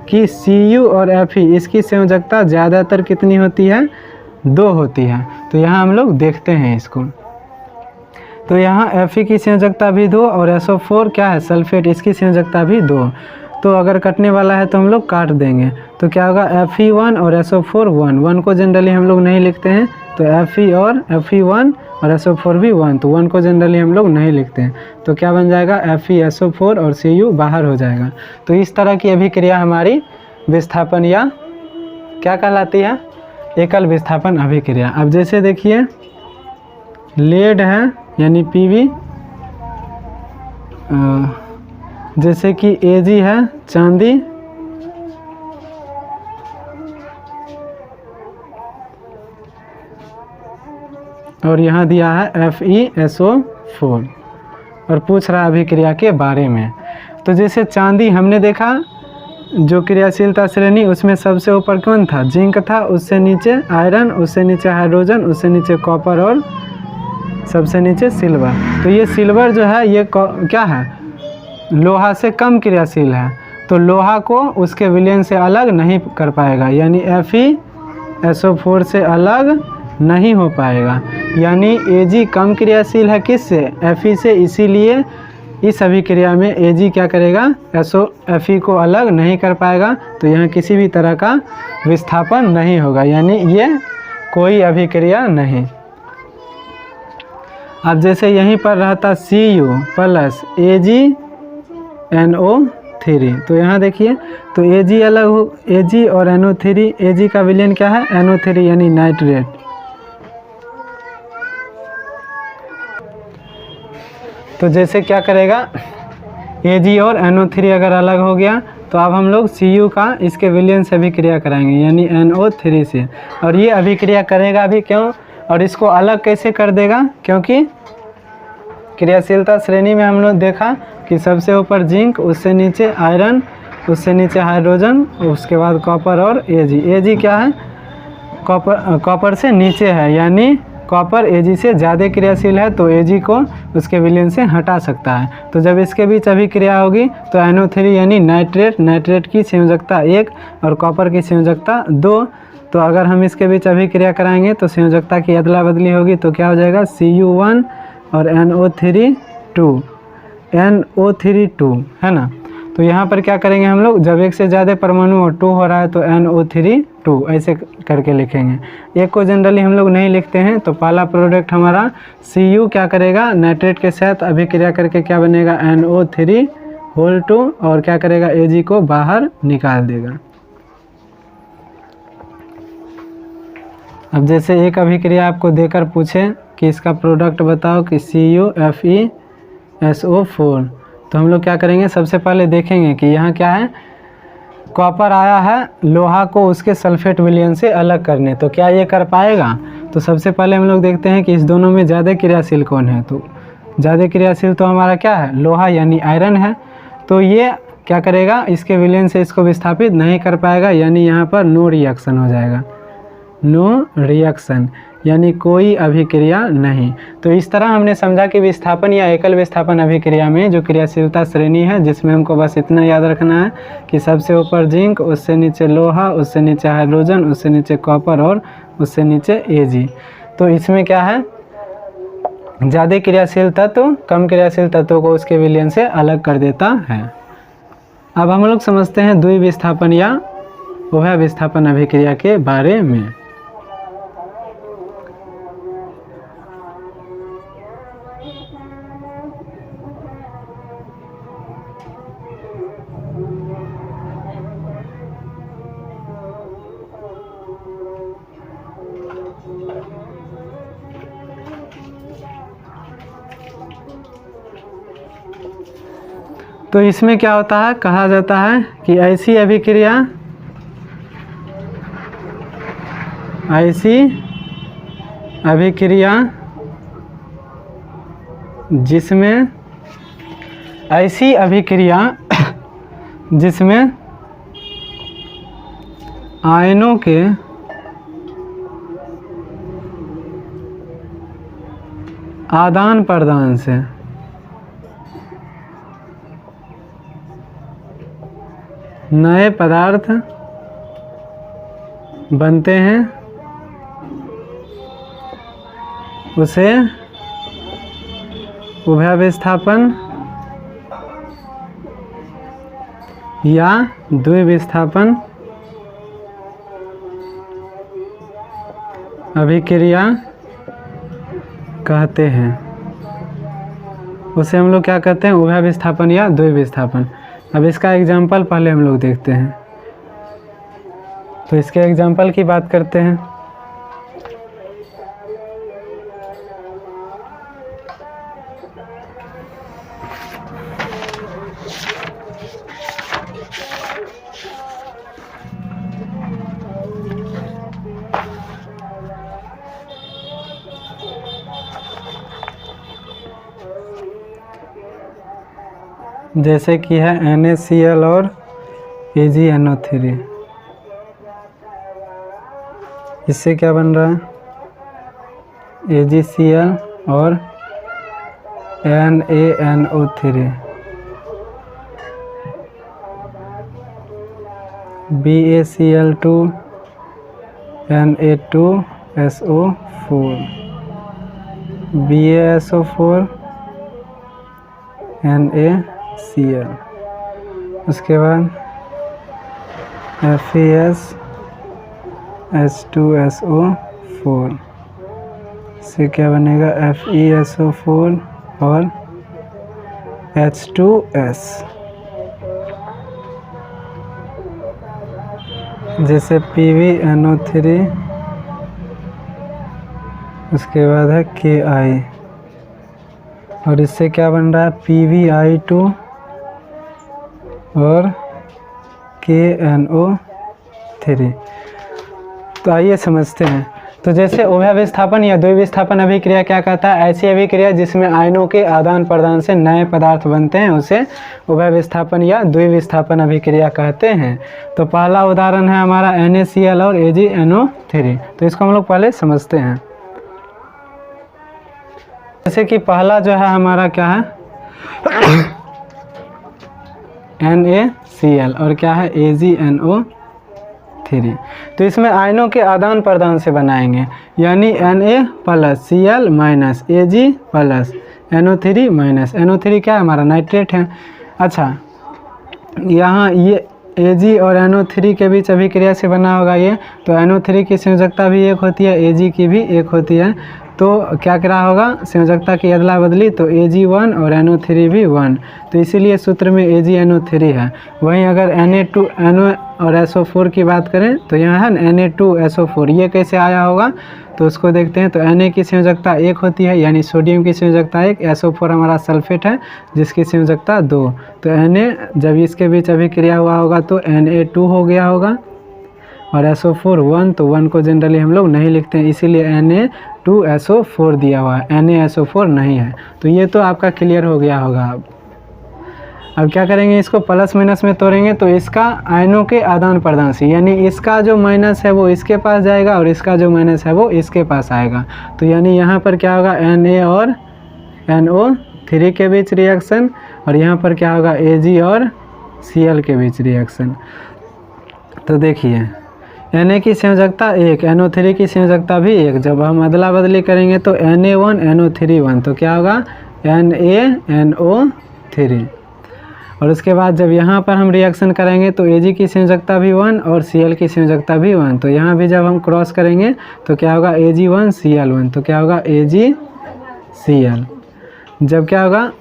कि Cu और Fe इसकी संयोजकता ज़्यादातर कितनी होती है, 2 होती है। तो यहाँ हम लोग देखते हैं इसको। तो यहाँ Fe की संयोजकता भी 2 और SO4 क्या है, सल्फेट, इसकी संयोजकता भी 2। तो अगर कटने वाला है तो हम लोग काट देंगे। तो क्या होगा, Fe1 और SO4 1 को जनरली हम लोग नहीं लिखते हैं, तो Fe और Fe1 और SO4 भी 1, तो 1 को जनरली हम लोग नहीं लिखते हैं। तो क्या बन जाएगा, FeSO4 और Cu बाहर हो जाएगा। तो इस तरह की अभिक्रिया हमारी विस्थापन या क्या कहलाती है, एकल विस्थापन अभिक्रिया। अब जैसे देखिए लेड है यानी Pb, जैसे कि Ag है चांदी, और यहाँ दिया है FeSO4 और पूछ रहा है अभिक्रिया के बारे में। तो जैसे चांदी हमने देखा जो क्रियाशीलता श्रेणी उसमें सबसे ऊपर कौन था, जिंक था, उससे नीचे आयरन, उससे नीचे हाइड्रोजन, उससे नीचे कॉपर और सबसे नीचे सिल्वर। तो ये सिल्वर जो है ये क्या है, लोहा से कम क्रियाशील है, तो लोहा को उसके विलयन से अलग नहीं कर पाएगा, यानी FeSO4 से अलग नहीं हो पाएगा। यानी Ag कम क्रियाशील है किससे, Fe से, इसीलिए इस अभिक्रिया में Ag क्या करेगा, Fe को अलग नहीं कर पाएगा, तो यहाँ किसी भी तरह का विस्थापन नहीं होगा, यानी ये कोई अभिक्रिया नहीं। अब जैसे यहीं पर रहता Cu प्लस AgNO3, तो यहाँ देखिए तो Ag अलग हो, Ag और NO3, Ag का विलयन क्या है, NO3 यानी नाइट्रेट। तो जैसे क्या करेगा, Ag और NO3 अगर अलग हो गया तो अब हम लोग Cu का इसके विलयन से अभिक्रिया कराएंगे, यानी NO3 से, और ये अभिक्रिया करेगा भी क्यों, और इसको अलग कैसे कर देगा, क्योंकि क्रियाशीलता श्रेणी में हम लोग देखा कि सबसे ऊपर जिंक, उससे नीचे आयरन, उससे नीचे हाइड्रोजन, उसके बाद कॉपर और Ag क्या है, कॉपर से नीचे है, यानी कॉपर Ag से ज़्यादा क्रियाशील है, तो Ag को उसके विलयन से हटा सकता है। तो जब इसके बीच अभिक्रिया होगी तो NO3 यानी नाइट्रेट की संयोजकता 1 और कॉपर की संयोजकता 2, तो अगर हम इसके बीच अभिक्रिया कराएंगे तो संयोजकता की अदला बदली होगी, तो क्या हो जाएगा Cu1 और NO3 2 है ना। तो यहाँ पर क्या करेंगे हम लोग, जब एक से ज़्यादा परमाणु और 2 हो रहा है तो NO3 2 ऐसे करके लिखेंगे। एक को जनरली हम लोग नहीं लिखते हैं, तो पहला प्रोडक्ट हमारा Cu क्या करेगा, नाइट्रेट के साथ अभिक्रिया करके क्या बनेगा, NO3 होल 2, और क्या करेगा, Ag को बाहर निकाल देगा। अब जैसे एक अभिक्रिया आपको देकर पूछे कि इसका प्रोडक्ट बताओ कि CuFeSO4, तो हम लोग क्या करेंगे, सबसे पहले देखेंगे कि यहाँ क्या है, कॉपर आया है लोहा को उसके सल्फेट विलयन से अलग करने, तो क्या ये कर पाएगा। तो सबसे पहले हम लोग देखते हैं कि इस दोनों में ज़्यादा क्रियाशील कौन है, तो ज़्यादा क्रियाशील तो हमारा क्या है, लोहा यानी आयरन है, तो ये क्या करेगा, इसके विलयन से इसको विस्थापित नहीं कर पाएगा, यानी यहाँ पर नो रिएक्शन हो जाएगा, नो रिएक्शन यानी कोई अभिक्रिया नहीं। तो इस तरह हमने समझा कि विस्थापन या एकल विस्थापन अभिक्रिया में जो क्रियाशीलता श्रेणी है, जिसमें हमको बस इतना याद रखना है कि सबसे ऊपर जिंक, उससे नीचे लोहा, उससे नीचे हाइड्रोजन, उससे नीचे कॉपर और उससे नीचे Ag। तो इसमें क्या है, ज़्यादा क्रियाशील तत्व कम क्रियाशील तत्वों को उसके विलयन से अलग कर देता है। अब हम लोग समझते हैं द्विविस्थापन या उभय विस्थापन अभिक्रिया के बारे में। तो इसमें क्या होता है, कहा जाता है कि ऐसी अभिक्रिया जिसमें आयनों के आदान प्रदान से नए पदार्थ बनते हैं, उसे उभय विस्थापन या द्विविस्थापन अभिक्रिया कहते हैं उसे हम लोग क्या कहते हैं, उभय विस्थापन या द्वि विस्थापन। अब इसका एग्जाम्पल पहले हम लोग देखते हैं। तो इसके एग्जाम्पल की बात करते हैं। जैसे कि है NaCl और AgNO3। इससे क्या बन रहा है, AgCl और NaNO3, BaCl2 Na2SO4, BaSO4 NaCl, उसके बाद FeSH2SO4 से क्या बनेगा, FeSO4 और H2S। जैसे PbNO3, उसके बाद है Ki, और इससे क्या बन रहा है, PbI2 और KNO3। तो आइए समझते हैं। तो जैसे उभय विस्थापन या द्वि विस्थापन अभिक्रिया क्या कहता है, ऐसी अभिक्रिया जिसमें आयनों के आदान प्रदान से नए पदार्थ बनते हैं उसे उभय विस्थापन या द्वि विस्थापन अभिक्रिया कहते हैं। तो पहला उदाहरण है हमारा NaCl और AgNO3। तो इसको हम लोग पहले समझते हैं। जैसे कि पहला जो है हमारा क्या है, NaCl और क्या है, AgNO3। तो इसमें आयनों के आदान प्रदान से बनाएंगे, यानी Na+Cl minus Ag+NO3 minus NO3 क्या है, हमारा नाइट्रेट है। अच्छा, यहाँ ये Ag और NO3 के बीच अभिक्रिया से बना होगा ये, तो NO3 की संयोजकता भी एक होती है, Ag की भी एक होती है। तो क्या करा होगा, संयोजकता की अदला बदली, तो Ag1 और NO3 भी 1, तो इसीलिए सूत्र में AgNO3 है। वहीं अगर Na2 और SO4 की बात करें तो यहाँ है Na2SO4, ये कैसे आया होगा तो उसको देखते हैं। तो Na की संयोजकता एक होती है, यानी सोडियम की संयोजकता एक, SO4 हमारा सल्फेट है जिसकी संयोजकता 2। तो Na जब इसके बीच अभिक्रिया हुआ होगा तो Na2 हो गया होगा, और SO4 1, तो 1 को जनरली हम लोग नहीं लिखते हैं, इसीलिए Na2SO4 दिया हुआ है, NaSO4 नहीं है। तो ये तो आपका क्लियर हो गया होगा। अब क्या करेंगे, इसको प्लस माइनस में तोड़ेंगे, तो इसका आयनों के आदान प्रदान से, यानी इसका जो माइनस है वो इसके पास जाएगा और इसका जो माइनस है वो इसके पास आएगा। तो यानी यहाँ पर क्या होगा, Na और NO3 के बीच रिएक्शन, और यहाँ पर क्या होगा, Ag और Cl के बीच रिएक्शन। तो देखिए Na की संयोजकता एक, NO3 की संयोजकता भी एक, जब हम अदला बदली करेंगे तो Na1 NO3 1, तो क्या होगा, NaNO3। और उसके बाद जब यहाँ पर हम रिएक्शन करेंगे तो Ag की संयोजकता भी 1 और Cl की संयोजकता भी 1, तो यहाँ भी जब हम क्रॉस करेंगे तो क्या होगा, Ag1 Cl1, तो क्या होगा, AgCl। जब क्या होगा,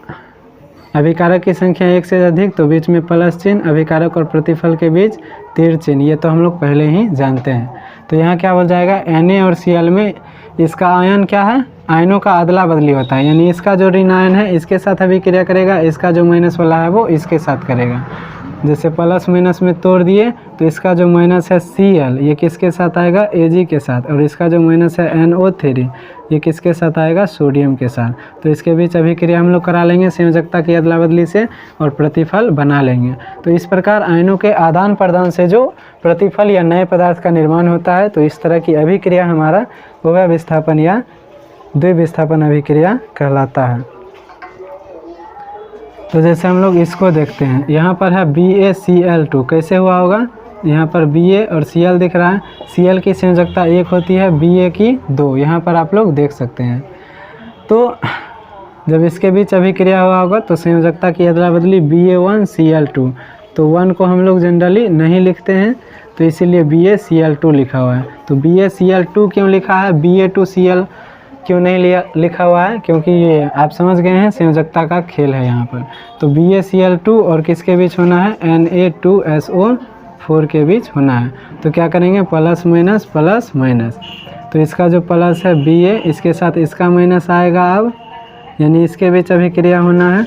अभिकारक की संख्या एक से अधिक तो बीच में प्लस चिन्ह, अभिकारक और प्रतिफल के बीच तीर चिन्ह, ये तो हम लोग पहले ही जानते हैं। तो यहाँ क्या बोल जाएगा, Na और Cl में इसका आयन क्या है, आयनों का अदला बदली होता है, यानी इसका जो ऋण आयन है इसके साथ अभिक्रिया करेगा, इसका जो माइनस वाला है वो इसके साथ करेगा। जैसे प्लस माइनस में तोड़ दिए तो इसका जो माइनस है Cl ये किसके साथ आएगा, Ag के साथ, और इसका जो माइनस है NO3 ये किसके साथ आएगा, सोडियम के साथ। तो इसके बीच अभिक्रिया हम लोग करा लेंगे संयोजकता की अदला बदली से और प्रतिफल बना लेंगे। तो इस प्रकार आयनों के आदान प्रदान से जो प्रतिफल या नए पदार्थ का निर्माण होता है, तो इस तरह की अभिक्रिया हमारा उभय विस्थापन या द्वि विस्थापन अभिक्रिया कहलाता है। तो जैसे हम लोग इसको देखते हैं, यहाँ पर है BaCl2, कैसे हुआ होगा, यहाँ पर Ba और Cl दिख रहा है, Cl की संयोजकता एक होती है, Ba की 2, यहाँ पर आप लोग देख सकते हैं। तो जब इसके बीच अभिक्रिया हुआ होगा तो संयोजकता की अदला बदली Ba1 Cl2, तो 1 को हम लोग जनरली नहीं लिखते हैं, तो इसीलिए BaCl2 लिखा हुआ है। तो BaCl2 क्यों लिखा है, Ba2Cl क्यों नहीं लिखा हुआ है, क्योंकि ये आप समझ गए हैं संयोजकता का खेल है यहाँ पर। तो BaCl2 और किसके बीच होना है, Na2SO4 के बीच होना है। तो क्या करेंगे, प्लस माइनस प्लस माइनस। तो इसका जो प्लस है Ba, इसके साथ इसका माइनस आएगा अब, यानी इसके बीच अभिक्रिया होना है।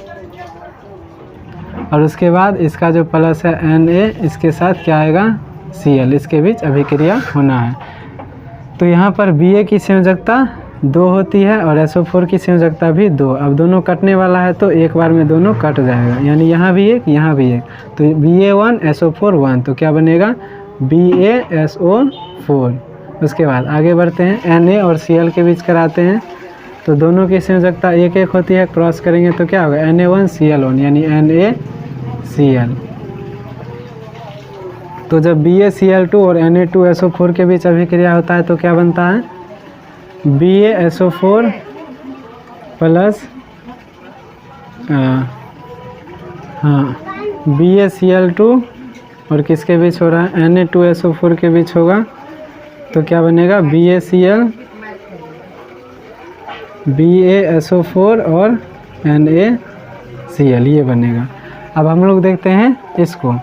और उसके बाद इसका जो प्लस है Na, इसके साथ क्या आएगा, Cl, इसके बीच अभिक्रिया होना है। तो यहाँ पर Ba की संयोजकता 2 होती है और SO4 की संयोजकता भी 2। अब दोनों कटने वाला है तो एक बार में दोनों कट जाएगा, यानी यहाँ भी एक यहाँ भी एक। तो Ba1 SO4 1, तो क्या बनेगा, BaSO4। उसके बाद आगे बढ़ते हैं, Na और Cl के बीच कराते हैं। तो दोनों की संयोजकता 1 1 होती है, क्रॉस करेंगे तो क्या होगा, Na1Cl1 यानी NaCl। तो जब BaCl2 और Na2SO4 के बीच अभिक्रिया होता है तो क्या बनता है, BaSO4 प्लस BaCl2 और किसके बीच हो रहा है, Na2SO4 के बीच होगा। तो क्या बनेगा, BaSO4 और NaCl, ये बनेगा। अब हम लोग देखते हैं इसको,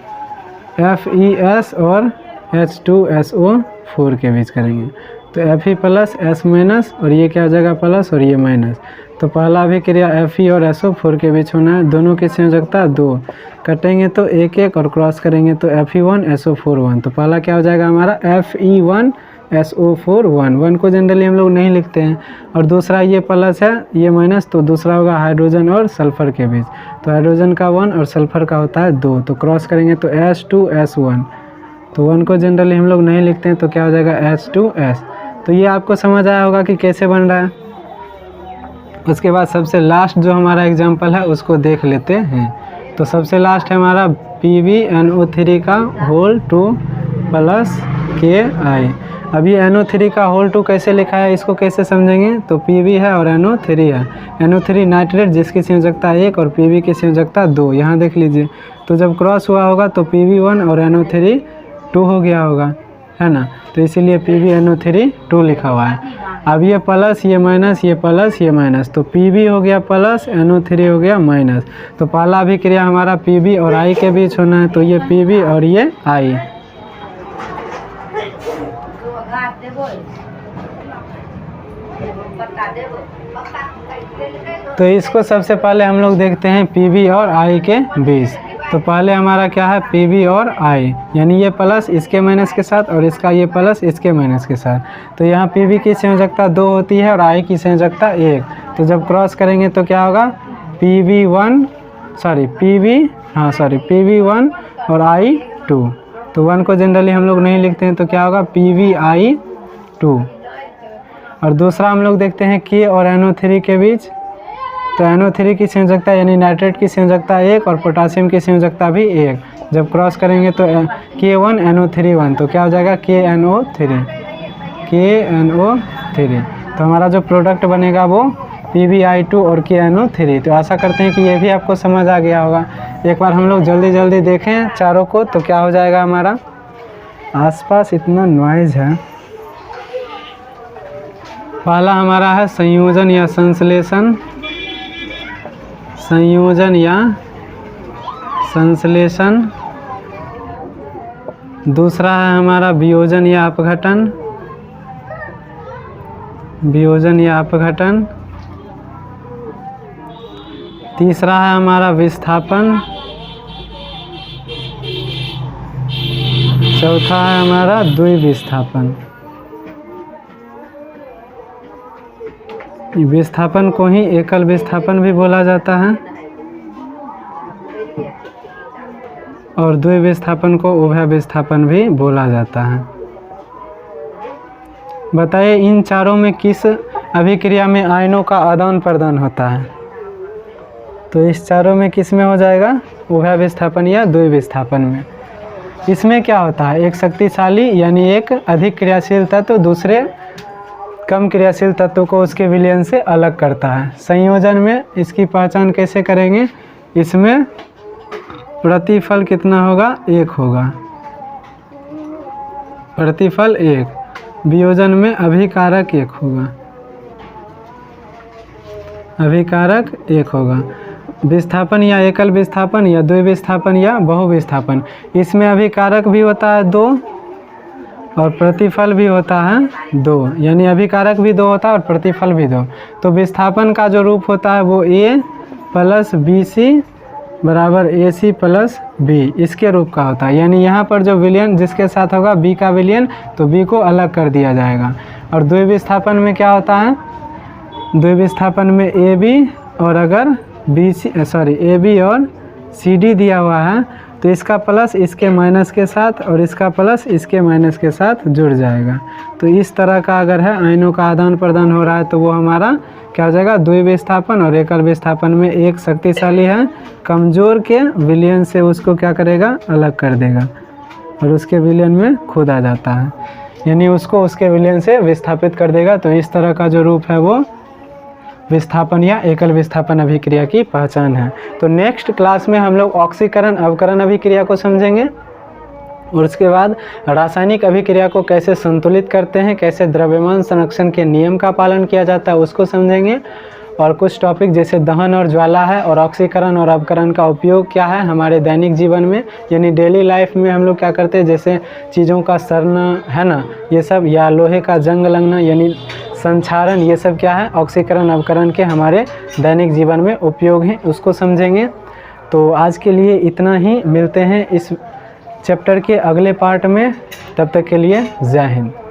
FeS और H2SO4 के बीच करेंगे। तो Fe प्लस S माइनस, और ये क्या हो जाएगा, प्लस और ये माइनस। तो पहला अभिक्रिया Fe और SO4 के बीच होना है, दोनों की संयोजकता 2। कटेंगे तो 1 1 और क्रॉस करेंगे तो Fe1 SO4 1। तो पहला क्या हो जाएगा हमारा, Fe1 SO4 1। 1 को जनरली हम लोग नहीं लिखते हैं। और दूसरा ये प्लस है ये माइनस, तो दूसरा होगा हाइड्रोजन और सल्फर के बीच। तो हाइड्रोजन का 1 और सल्फर का होता है 2। तो क्रॉस करेंगे तो H2S1। तो 1 को जनरली हम लोग नहीं लिखते हैं, तो क्या हो जाएगा, H2S। तो ये आपको समझ आया होगा कि कैसे बन रहा है। उसके बाद सबसे लास्ट जो हमारा एग्जाम्पल है उसको देख लेते हैं। तो सबसे लास्ट है हमारा PbNO3 का होल 2 प्लस Ki। अभी NO3 का होल 2 कैसे लिखा है, इसको कैसे समझेंगे। तो Pb है और NO3 है। NO3 नाइट्रेट जिसकी संयोजकता 1 और Pb की संयोजकता 2, यहाँ देख लीजिए। तो जब क्रॉस हुआ होगा तो Pb1 और NO3 2 हो गया होगा, है ना। तो इसीलिए PbNO3 2 लिखा हुआ है। अब ये प्लस ये माइनस, ये प्लस ये माइनस, तो Pb हो गया प्लस, NO3 हो गया माइनस। तो पहला अभिक्रिया हमारा Pb और I के बीच होना है, तो ये Pb और ये I। तो इसको सबसे पहले हम लोग देखते हैं Pb और I के बीच। तो पहले हमारा क्या है, Pb और I, यानी ये प्लस इसके माइनस के साथ और इसका ये प्लस इसके माइनस के साथ। तो यहाँ Pb की संयोजकता 2 होती है और I की संयोजकता 1। तो जब क्रॉस करेंगे तो क्या होगा, Pb1 और I2। तो 1 को जनरली हम लोग नहीं लिखते हैं, तो क्या होगा, PbI2। और दूसरा हम लोग देखते हैं K और NO3 के बीच। तो NO3 की संयोजकता यानी नाइट्रेट की संयोजकता 1 और पोटासियम की संयोजकता भी 1। जब क्रॉस करेंगे तो K1 NO3 1, तो क्या हो जाएगा, KNO3। तो हमारा जो प्रोडक्ट बनेगा वो PbI2 और KNO3। तो आशा करते हैं कि ये भी आपको समझ आ गया होगा। एक बार हम लोग जल्दी जल्दी देखें चारों को, तो क्या हो जाएगा हमारा, आसपास इतना नॉइज़ है। पहला हमारा है संयोजन या संश्लेषण, दूसरा है हमारा वियोजन या अपघटन, तीसरा है हमारा विस्थापन, चौथा है हमारा द्विविस्थापन। विस्थापन को ही एकल विस्थापन भी बोला जाता है और द्विविस्थापन को उभय विस्थापन भी बोला जाता है। बताइए इन चारों में किस अभिक्रिया में आयनों का आदान प्रदान होता है। तो इस चारों में किस में हो जाएगा, उभय विस्थापन या द्विविस्थापन में। इसमें क्या होता है, एक शक्तिशाली यानी एक अधिक क्रियाशील तत्व दूसरे कम क्रियाशील तत्व को उसके विलयन से अलग करता है। संयोजन में इसकी पहचान कैसे करेंगे, इसमें प्रतिफल कितना होगा, 1 होगा, प्रतिफल 1। वियोजन में अभिकारक 1 होगा। अभिकारक 1 होगा। विस्थापन या एकल विस्थापन या द्विविस्थापन या बहुविस्थापन, इसमें अभिकारक भी होता है 2 और प्रतिफल भी होता है 2, यानी अभिकारक भी 2 होता है और प्रतिफल भी 2। तो विस्थापन का जो रूप होता है वो A प्लस BC बराबर AC प्लस B, इसके रूप का होता है। यानी यहाँ पर जो विलयन जिसके साथ होगा B का विलयन, तो B को अलग कर दिया जाएगा। और द्विविस्थापन में क्या होता है, द्विविस्थापन में AB और अगर AB और CD दिया हुआ है तो इसका प्लस इसके माइनस के साथ और इसका प्लस इसके माइनस के साथ जुड़ जाएगा। तो इस तरह का अगर है आयनों का आदान प्रदान हो रहा है तो वो हमारा क्या हो जाएगा, द्विविस्थापन। और एकल विस्थापन में एक शक्तिशाली है, कमज़ोर के विलयन से उसको क्या करेगा, अलग कर देगा और उसके विलयन में खुद आ जाता है, यानी उसको उसके विलयन से विस्थापित कर देगा। तो इस तरह का जो रूप है वो विस्थापन या एकल विस्थापन अभिक्रिया की पहचान है। तो नेक्स्ट क्लास में हम लोग ऑक्सीकरण अवकरण अभिक्रिया को समझेंगे और उसके बाद रासायनिक अभिक्रिया को कैसे संतुलित करते हैं, कैसे द्रव्यमान संरक्षण के नियम का पालन किया जाता है उसको समझेंगे। और कुछ टॉपिक जैसे दहन और ज्वाला है और ऑक्सीकरण और अवकरण का उपयोग क्या है हमारे दैनिक जीवन में, यानी डेली लाइफ में हम लोग क्या करते हैं, जैसे चीज़ों का सड़ना है ना ये सब, या लोहे का जंग लगना यानी संक्षारण, ये सब क्या है ऑक्सीकरण अवकरण के हमारे दैनिक जीवन में उपयोग हैं, उसको समझेंगे। तो आज के लिए इतना ही, मिलते हैं इस चैप्टर के अगले पार्ट में, तब तक के लिए जय हिंद।